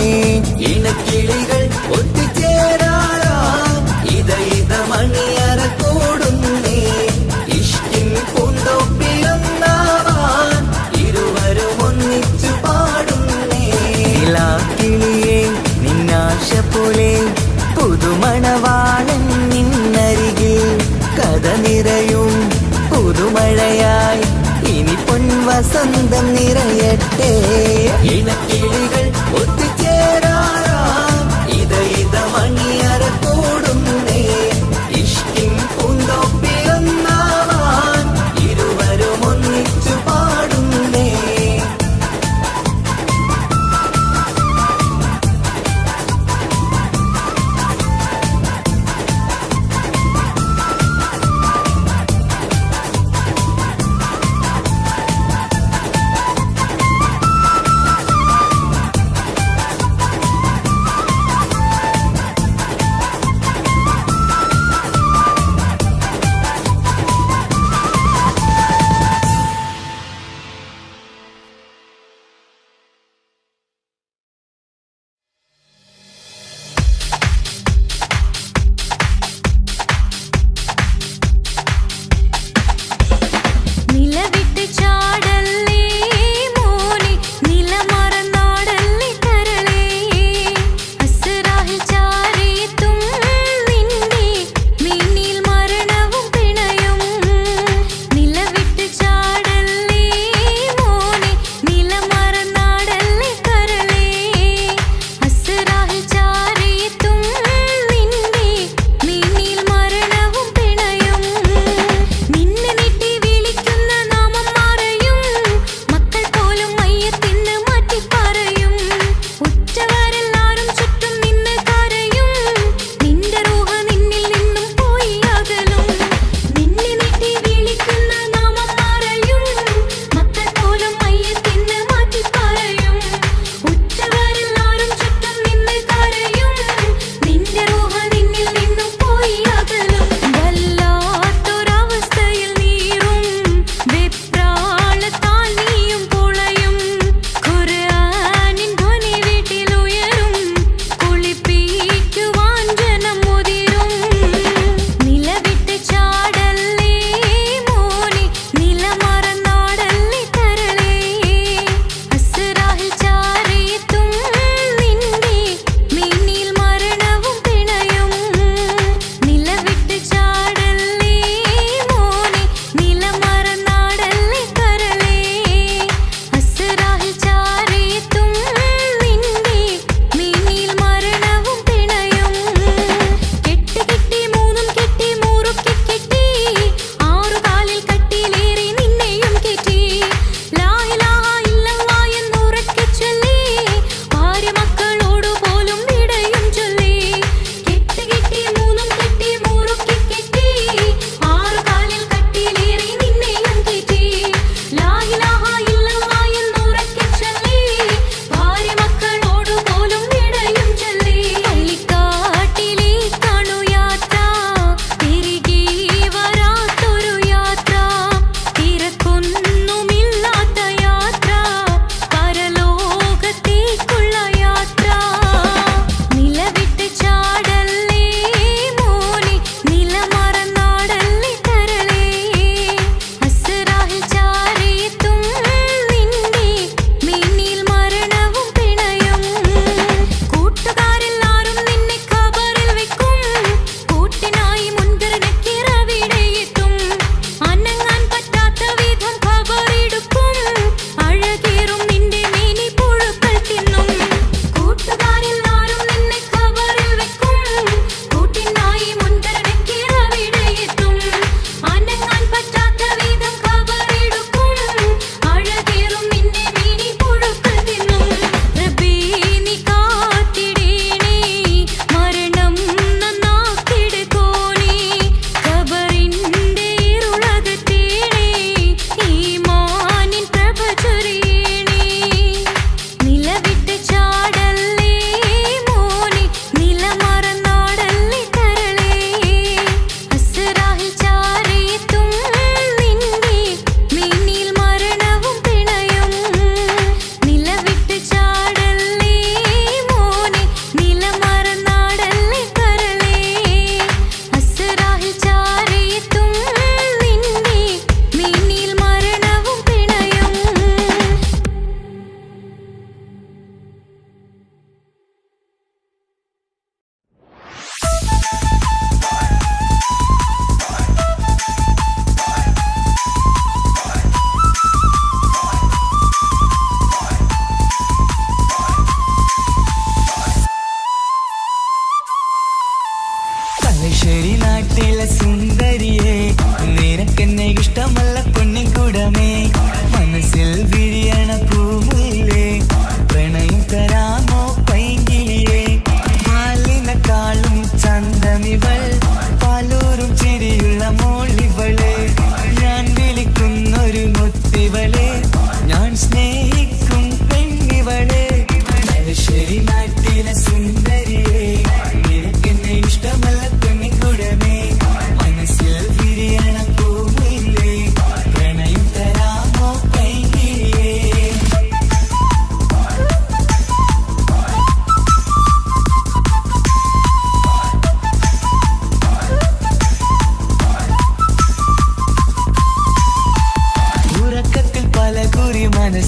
ഇണക്കിളികൾ ഒത്തുചേരാറായി ഇത മണിയറ കൂടുന്നേ ഇഷ്കിൻ പൂന്തോപ്പിൽ ഒന്നാവാൻ ഇരുവരും ഒന്നിച്ചു പാടുന്നേ കിളിയേ നിന്നാശ പോലെ പുതുമണവാളൻ നിന്നരികിൽ കഥ നിറയും പുതുമഴയായി ഇനി പൊൻവസന്തം നിറയട്ടെ ഇണക്കിളികൾ ഒത്തുചേരാറാം ഇത മണിയറ കൂടുന്നേ ഇഷ്കിൻ പൂന്തോപ്പിലൊന്നാവാൻ ഇരുവരും ഒന്നിച്ചു പാടുന്നേ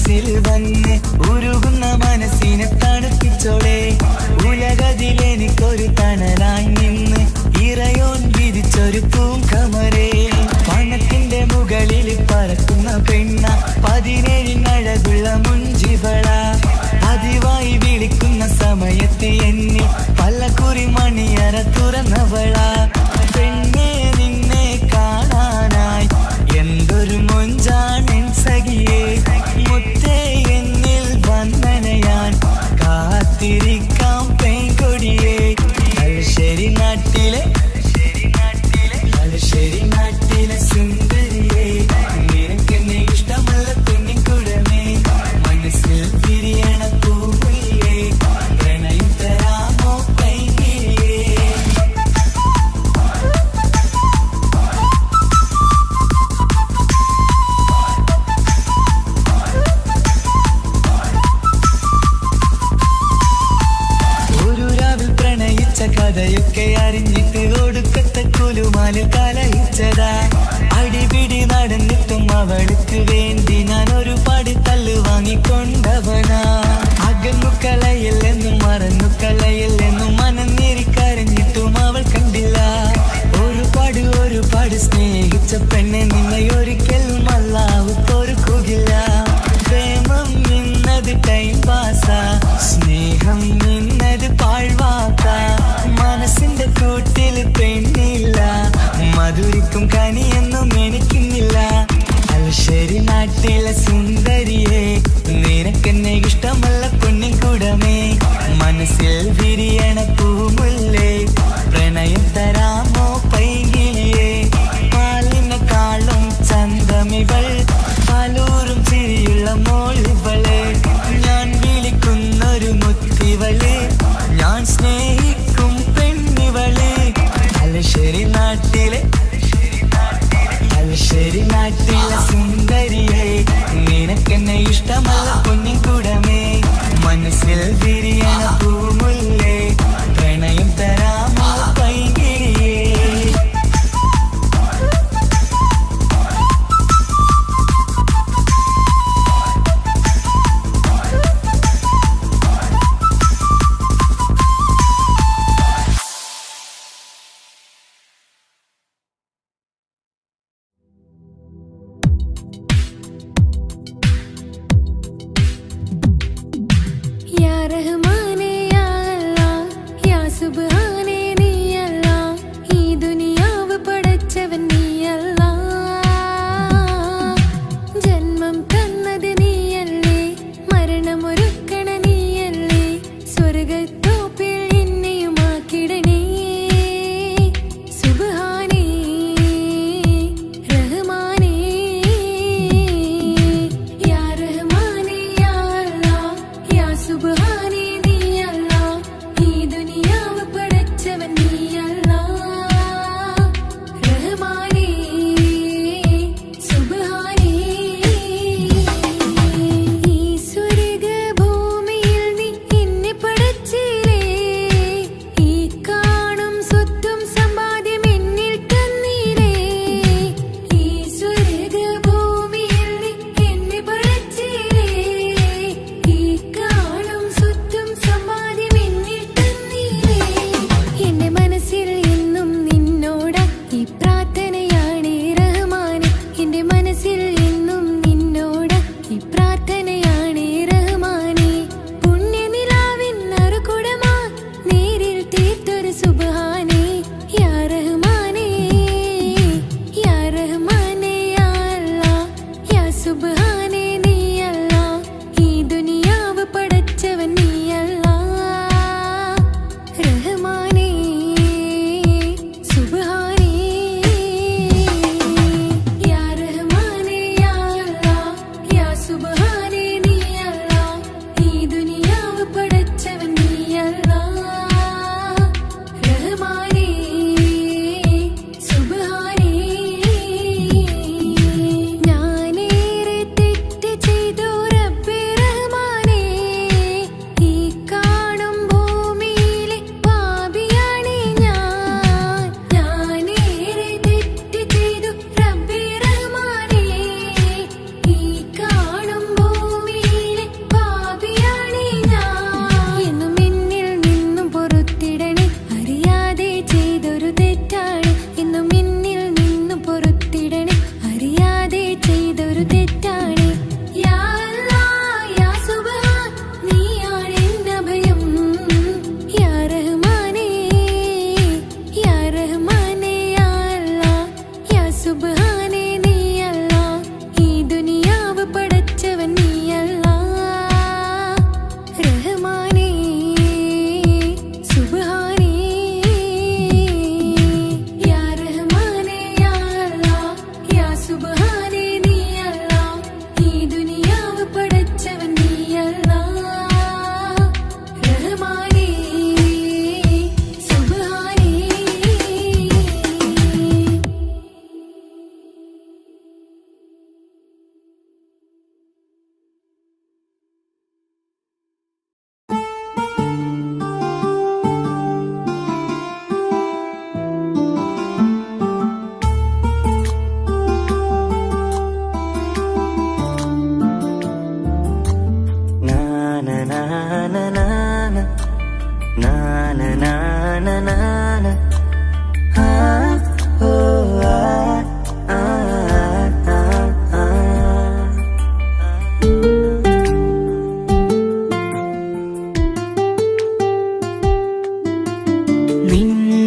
മനസ്സിൽ വന്ന് ഉരുകുന്ന മനസ്സിനെ തണുപ്പിച്ചോളെ. ഉലകതിലെനിക്കൊരു തണലായി നിന്ന് ഇറയോൻ വിധിച്ചൊരു പൂങ്കമരേ. പണത്തിന്റെ മുകളിൽ പറക്കുന്ന പെണ്ണ 17 മുഞ്ചിവള. പതിവായി വിളിക്കുന്ന സമയത്ത് എന്നിൽ പല്ലക്കുറി മണിയറ തുറന്നവള. പെണ്ണെ നിന്നെ കാണാനായി എന്തൊരു മൊഞ്ചാണെൻ സഖിയേ. മുത്തേ എന്നിൽ വന്ദനയാൻ കാത്തിരിക്കാം പെൺകൊടിയേ. തലശ്ശേരി നാട്ടിലെ സുന്ദരിയേ, നിനക്കെന്നെ ഇഷ്ടമല്ല പെണ്ണിക്കുടമേ. മനസ്സിൽ വിരിയണ പൂവില്ലേ, പ്രണയം തരാമോ പൈകിളിയേ. ഒരു രാവിൽ പ്രണയിച്ച കഥയൊക്കെ അറിഞ്ഞിട്ട് ഒടുക്കത്തെ കുലുമാല് കലയിച്ചതാ. അടിപിടി നടന്നിട്ടും അവൾക്ക് വേണ്ടി ഞാൻ ഒരുപാട് തല്ല് വാങ്ങിക്കൊണ്ടവനാ. അകന്നു കളയില്ലെന്നും മറന്നു കളയില്ലെന്നും മനന്നേരിക്കരഞ്ഞിട്ടും അവൾ കണ്ടില്ല. ഒരുപാട് സ്നേഹിച്ച പെണ്ണെ നിന്നെ ഒരിക്കലും അല്ലാഹു പൊറുക്കുകയില്ല. പ്രേമം നിന്നത് ടൈം പാസാ, സ്നേഹം നിന്നത് പാഴ്വാക്ക. മനസ്സിന്റെ കൂട്ടിൽ പെണ്ണില്ല, മധുരിക്കും കനിയൊന്നും എനിക്കുന്നില്ല. തലശ്ശേരി നാട്ടിലെ സുന്ദരിയെ, നിനക്കെന്നെ ഇഷ്ടമല്ല പെണ്ണിൻകുടമേ. മനസ്സിൽ വിരിയണ പൂമുല്ലേ, പ്രണയം തരാമോ പൈകിളിയേ. പാലിനെക്കാളും ചന്തമിവൾ, പലൂറും ചിരിയുള്ള മോളിവള്. ഞാൻ വിളിക്കുന്നൊരു മുത്തിവള്, ഞാൻ സ്നേഹിക്കും പെണ്ണിവള്. തലശ്ശേരി നാട്ടിലെ സുന്ദരിയെ, നിനക്കെന്നെ ഇഷ്ടമല്ല പൊന്നിൻകുടമേ. മനസ്സിൽ വിരിയണ പൂമുല്ലേ, പ്രണയം തരാമോ പൈകിളിയേ.
या रहमाने या अल्लाह, या सुബ്ഹാനേ നീ അല്ലാഹ്. ഈ ദുനിയാവ് പടച്ചവൻ നീ അല്ലാഹ്. ജന്മം തന്നത് നീയല്ലേ, മരണമൊരുക്കണ നീയല്ലേ. സ്വർഗത്തോപ്പിൽ എന്നെയുമാക്കിടണേ. സുബ്ഹാനേ റഹ്മാനേ, യാ റഹ്മാനേ യാ അല്ലാഹ്, യാ സുബ്ഹാനേ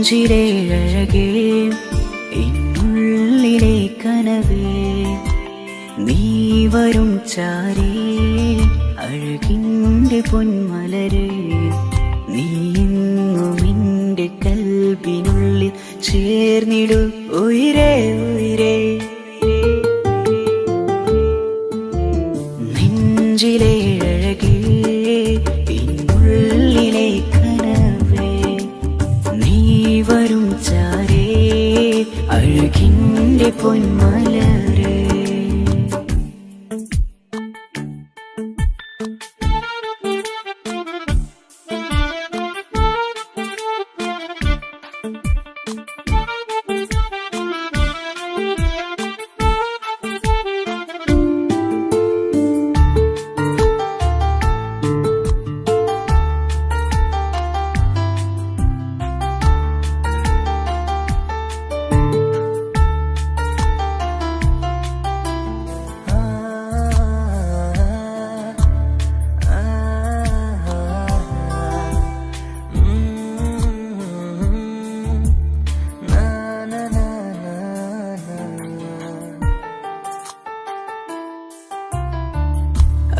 നെഞ്ചിലേഴകേ എന്നുള്ളിലെ കനവേ നീ വരും ചാരേ അഴകിൻ്റെ പൊന്മലരേ നീ എന്നും എൻ്റെ കൽബിനുള്ളിൽ ചേർന്നിടു ഉയിരേ ഉയിരേ നെഞ്ചിലേഴകേ എന്നുള്ളിലെ കനവേ നീ വരും ചാരേ അഴകിൻ്റെ പൊന്മലരേ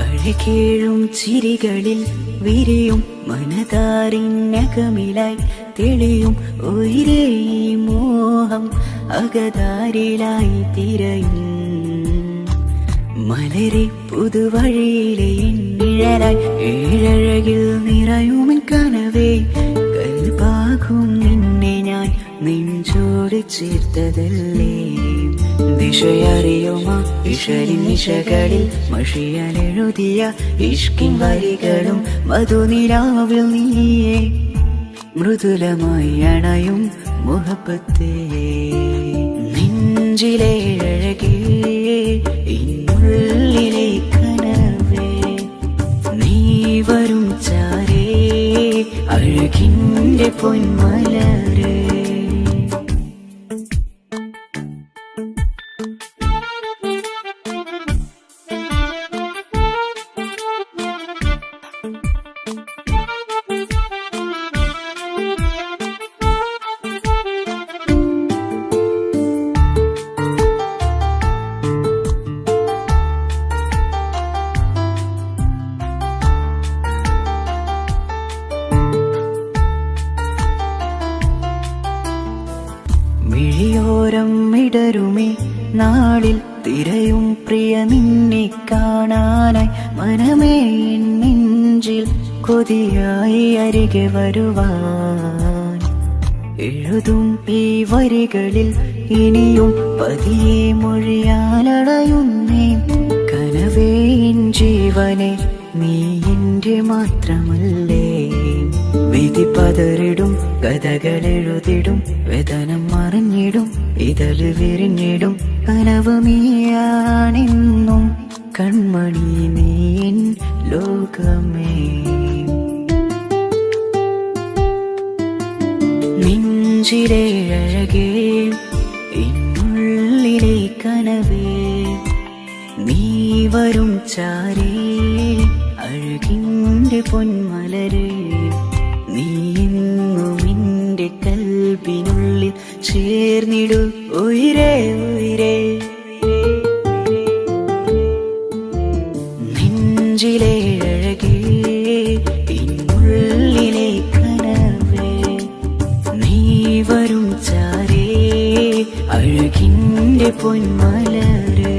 അഴകേഴും ചിരികളിൽ വിരിയും മനതാരിനകമിലായി തെളിയും ഉയിരേ മോഹം അകതാരിലായി തിരയും മലരെ പുതുവഴിയിലെ നിഴലായി ഏഴഴകിൽ നിറയുമൻ കനവേ കൽപാകും നിന്നെ ഞാൻ നെഞ്ചോട് ചേർത്തതല്ലേ ദിശയറിയുമ ഇഷലിൻ നിശകളിൽ മഷിയലെഴുതിയ ഇഷ്കിൻ വരികളും മധുനിലാവിൽ നീയെ മൃദുലമായി അണയും മുഹബത്തേ നെഞ്ചിലേഴകേ ഇന്നുള്ളിലെ കനവേ നീ വരും ചാരേ അഴകിൻ്റെ പൊന്മലരേ മിഴിയോരം ഇടരുമേ നാളിൽ തിരയും പ്രിയ നിന്നെ കാണാനായി മനമേ നെഞ്ചിൽ കൊതിയായി അരികെ വരുവാൻ എഴുതും ഈ വരികളിൽ ഇനിയും പതിയെ മൊഴിയാലടയുന്നേ കനവേ എൻ ജീവനെ നീ എൻ്റെ മാത്രമല്ലേ വിധി പതറിടും കഥകളെഴുതിടും വേദനം മറിഞ്ഞിടും ഇതള് വിരിഞ്ഞിടും കനവ് നീയാണെന്നും കൺമണി നീ എൻ ലോകമേ നെഞ്ചിലേഴകേ എന്നുള്ളിലെ കനവേ നീ വരും ചാരേ അഴകിൻ്റെ പൊന്മലരേ നീ എന്നും എൻ്റെ കൽബിനുള്ളിൽ ചേർന്നിടു ഉയിരേ ഉയിരേ നെഞ്ചിലേഴകേ എന്നുള്ളിലെ കനവേ നീ വരും ചാരേ അഴകിൻ്റെ പൊന്മലരേ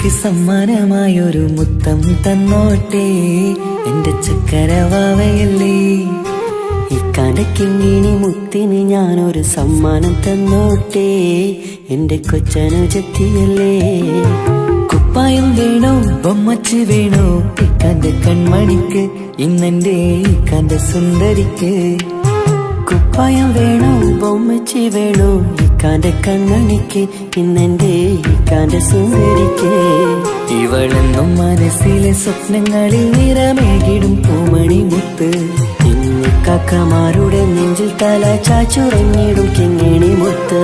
അനുജത്തിക്ക് സമ്മാനമായൊരു മുത്തം തന്നോട്ടെ എന്റെ ചക്കരവാവയല്ലേ. ഇക്കാന്റെ കിങ്ങിണി മുത്തിന് ഞാനൊരു സമ്മാനം തന്നോട്ടെ എന്റെ കൊച്ചനുജത്തിയല്ലേ. കുപ്പായം വേണോ ബൊമ്മച്ച് വേണോ ഇക്കാന്റെ കൺമണിക്ക്, ഇന്നെന്റെ ഇക്കാന്റെ സുന്ദരിക്ക്. കുപ്പായം വേണോ ബൊമ്മച്ചി വേണോ ഇക്കാന്റെ കൺമണിക്ക്, ഇന്നെന്റെ ഇക്കാന്റെ സുന്ദരിക്ക്. ഇവളെന്നും മനസ്സിലെ സ്വപ്നങ്ങളിൽ നിറമേകിടും പൂമണി മുത്ത്. ഇന്ന് കാക്കമാരുടെ നെഞ്ചിൽ തല ചാച്ചുറങ്ങിടും കിങ്ങിണി മുത്ത്.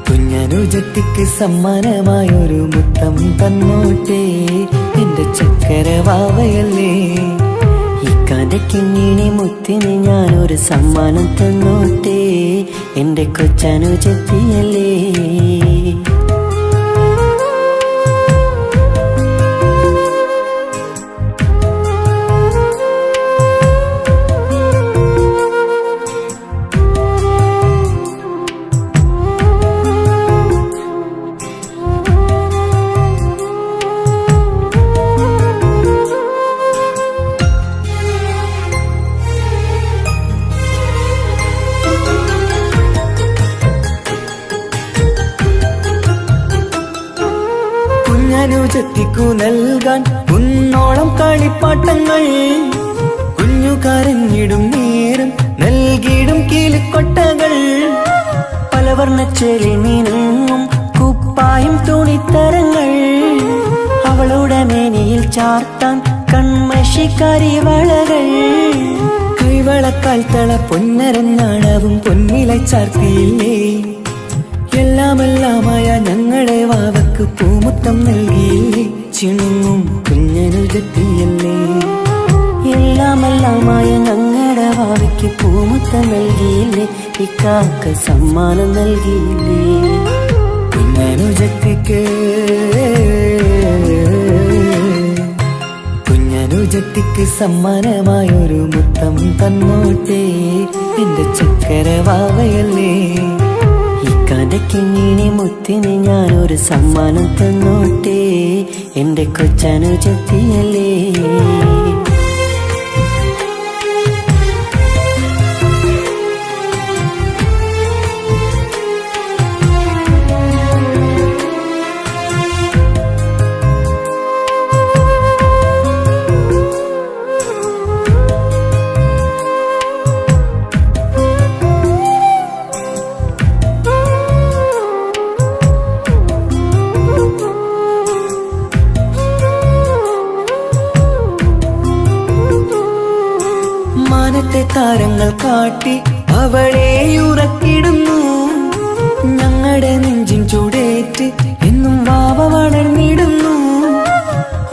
കുഞ്ഞനുജത്തിക്ക് സമ്മാനമായൊരു മുത്തം തന്നോട്ടെ എന്റെ ചക്കരവാവയല്ലേ. ഇക്കാന്റെ കിങ്ങിണി മുത്തിന് ഞാനൊരു സമ്മാനം തന്നോട്ടെ എന്റെ കൊച്ചനുജത്തിയല്ലേ. കുഞ്ഞനുജത്തിക്കു നൽകാൻ കുന്നോളം കളിപ്പാട്ടങ്ങൾ, കുഞ്ഞു കരഞ്ഞിടും നേരം നൽകിയിടും കീലിക്കൊട്ടകൾ. പലവർണ്ണച്ചേലിൽ മീനും കുപ്പായും തുണിത്തരങ്ങൾ, അവളുടെ മേനിയിൽ ചാർത്താൻ കൺമഷിക്കാരി വളകൾ. കൈവളക്കാൽ തള പൊന്നരഞ്ഞാണവും പൊന്നില ചാർത്തിയില്ലേ. എല്ലാമെല്ലാമായ ഞങ്ങളുടെ വാവക്ക് പൂമുത്തം നൽകിയില്ലേ. ചിണുങ്ങും കുഞ്ഞനുജത്തിയല്ലേ. എല്ലാമെല്ലാമായ ഞങ്ങളുടെ വാവയ്ക്ക് പൂമുത്തം നൽകിയില്ലേ. ഇക്കാക്ക സമ്മാനം നൽകിയില്ലേ. കുഞ്ഞനുജത്തിക്ക് സമ്മാനമായൊരു മുത്തം തന്നോട്ടെ എന്റെ ചക്കരവാവയല്ലേ. ഇക്കാന്റെ കിങ്ങിണി മുത്തിന് ഞാനൊരു സമ്മാനം തന്നോട്ടെ എന്റെ കൊച്ചനുജത്തിയല്ലേ. മാനത്തെ താരങ്ങൾ കാട്ടി അവളെ ഉറക്കിടുന്നു. ഞങ്ങളുടെ നെഞ്ചിൻ ചൂടേറ്റ് എന്നും വാവ വളർന്നിടുന്നു.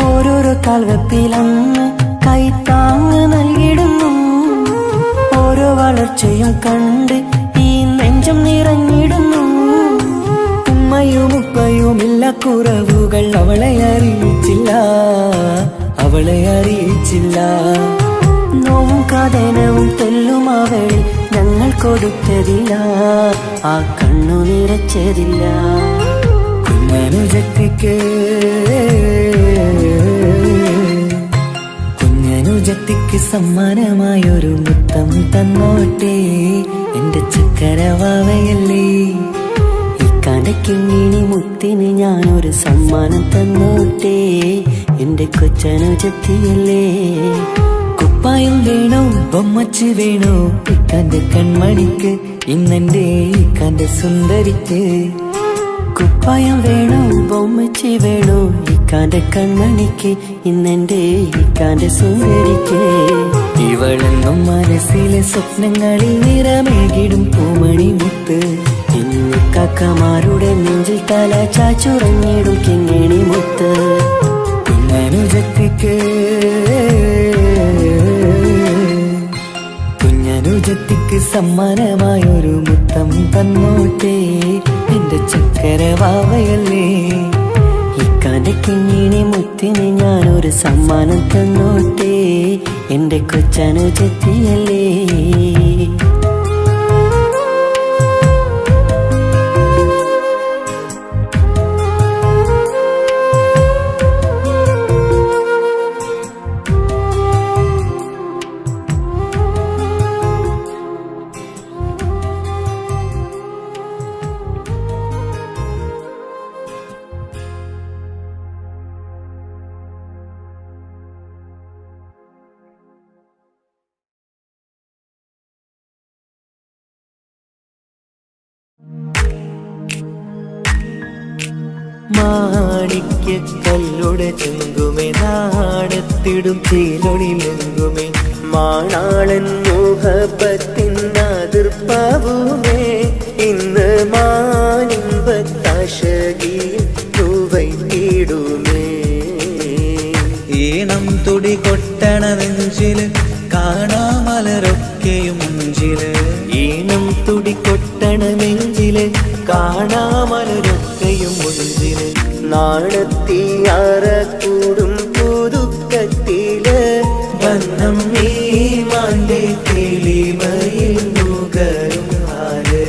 ഓരോരോ കാൽവെപ്പിലങ്ങ് കൈത്താങ്ങ് നൽകിടുന്നു. ഓരോ വളർച്ചയും കണ്ട് ഈ നെഞ്ചം നിറഞ്ഞിടുന്നു. ഉമ്മയും ഉപ്പയുമില്ല കുറവുകൾ അവളെ അറിയിച്ചില്ല, അവളെ അറിയിച്ചില്ല. നോവും കഥനവും തെല്ലും അവളിൽ ഞങ്ങൾ കൊടുത്തതില്ല, ആ കണ്ണു നിറച്ചതില്ല. കുഞ്ഞനുജത്തിക്ക് സമ്മാനമായൊരു മുത്തം തന്നോട്ടെ എന്റെ ചക്കരവാവയല്ലേ. ഇക്കാന്റെ കിങ്ങിണി മുത്തിന് ഞാനൊരു സമ്മാനം തന്നോട്ടെ എന്റെ കൊച്ചനുജത്തിയല്ലേ. കുപ്പായം വേണോ ബൊമ്മച്ച് വേണോ ഇക്കാന്റെ കൺമണിക്ക്, ഇന്നെന്റെ ഇക്കാന്റെ സുന്ദരിക്ക്. കുപ്പായം വേണോ ബൊമ്മച്ച് വേണോ ഇക്കാന്റെ കൺമണിക്ക്, ഇന്നെന്റെ ഇക്കാന്റെ സുന്ദരിക്ക്. ഇവളെന്നും മനസ്സിലെ സ്വപ്നങ്ങളിൽ നിറമേകിടും പൂമണി മുത്ത്. ഇന്ന് കാക്കമാരുടെ നെഞ്ചിൽ തല ചാച്ചുറങ്ങിടും കിങ്ങിണി മുത്ത്. കുഞ്ഞനുജത്തിക്ക് സമ്മാനമായൊരു മുത്തം തന്നോട്ടെ എന്റെ ചക്കരവാവയല്ലേ. ഇക്കാന്റെ കിങ്ങിണി മുത്തിന് ഞാനൊരു സമ്മാനം തന്നോട്ടെ എന്റെ കൊച്ചനുജത്തിയല്ലേ. മാണിക്യ കല്ലുടെ ചെങ്കുമേ നാടത്തിടും ചീലൊളിലെങ്കുമേ മാണാളൻ മോഹപ്പത്തിൻ അതിർപ്പാവുമേ ഇന്ന് മാനിമ്പത്താശകിയിൽ തൂവൈത്തിടുമേ
ഈണം തുടി കൊട്ടണ നെഞ്ചില് കാണാമലരൊക്കെയും മുഞ്ചില്
ഈണം തുടി കൊട്ടണ നെഞ്ചില് കാണാമലരൊക്കെയും മുഞ്ചില് നാണത്തിയാറ കൂടും പുതുക്കത്തില് ബന്ധം നീ മാന്റെ തെളിമയിൽ നുകരും ആര്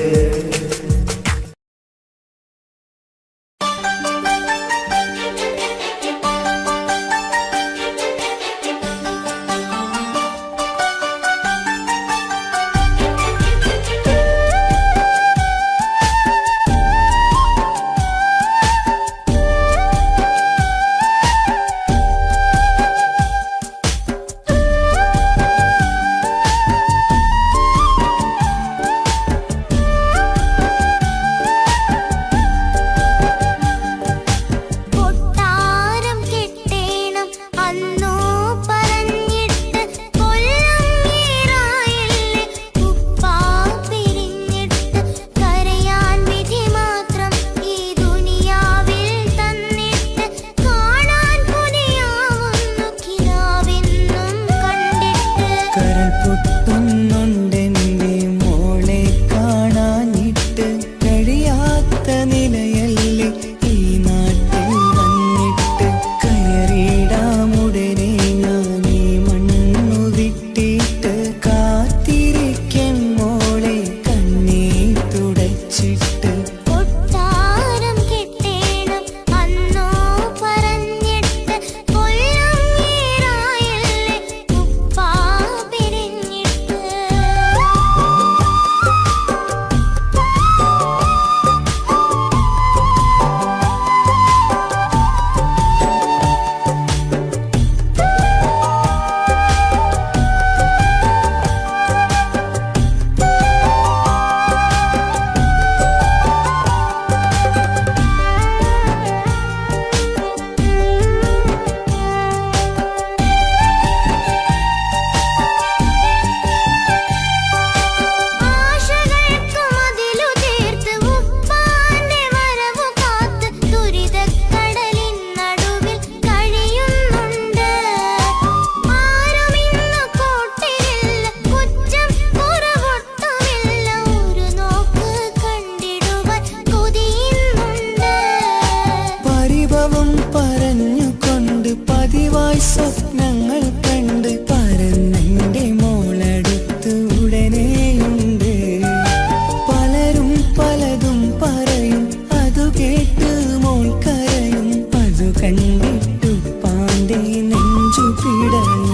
കൊട്ടാരം കെട്ടേണം അന്നോ പറഞ്ഞിട്ട് കൊല്ലം ഏറായില്ലേ ഉപ്പാ പിരിഞ്ഞിട്ട് കരയാൻ വിധി മാത്രം ഈ ദുനിയാവിൽ തന്നിട്ട് കാണാൻ കൊതിയാവുന്നു കിനാവെന്നും കണ്ടിട്ട്
കരൾ പൊട്ടുന്നുണ്ടെന്റെ മോളെ കാണാനിട്ട് കഴിയാത്ത നിലയല്ലേ ഈ നാട്ടിൽ വന്നിട്ട് കയറിയിടാമുടനെ ഞാൻ ഈ മണ്ണു വിട്ടിട്ട് കാത്തിരിക്കും മോളെ കണ്ണീർ തുടച്ചിട്ട്
കൊട്ടാരം കെട്ടേണം അന്നോ പറഞ്ഞിട്ട് കൊല്ലം ഏറായില്ലേ ഉപ്പാ പിരിഞ്ഞിട്ട് ആശകൾക്ക് മതിലു തീർത്ത് ഉപ്പാന്റെ വരവു കാത്ത് ദുരിതക്കടലിൻ നടുവിൽ കഴിയുന്നുണ്ട് ആരുമിന്ന് കൂട്ടിനില്ല കുറ്റം കുറവൊട്ടുമില്ല ഒരു നോക്ക് കണ്ടിടുവാൻ കൊതിയുന്നുണ്ട്
പരിഭവം പറഞ്ഞുകൊണ്ട് പതിവായി സ്വപ്നങ്ങൾ കണ്ട് പരന്നെന്റെ മോളടുത്ത് ഉടനെയുണ്ട് പലരും പലതും പറയും അതു കേട്ട് മോൾ കരയും അതു കണ്ടിട്ടു പാണ്ഡേ നെഞ്ചു പിടയും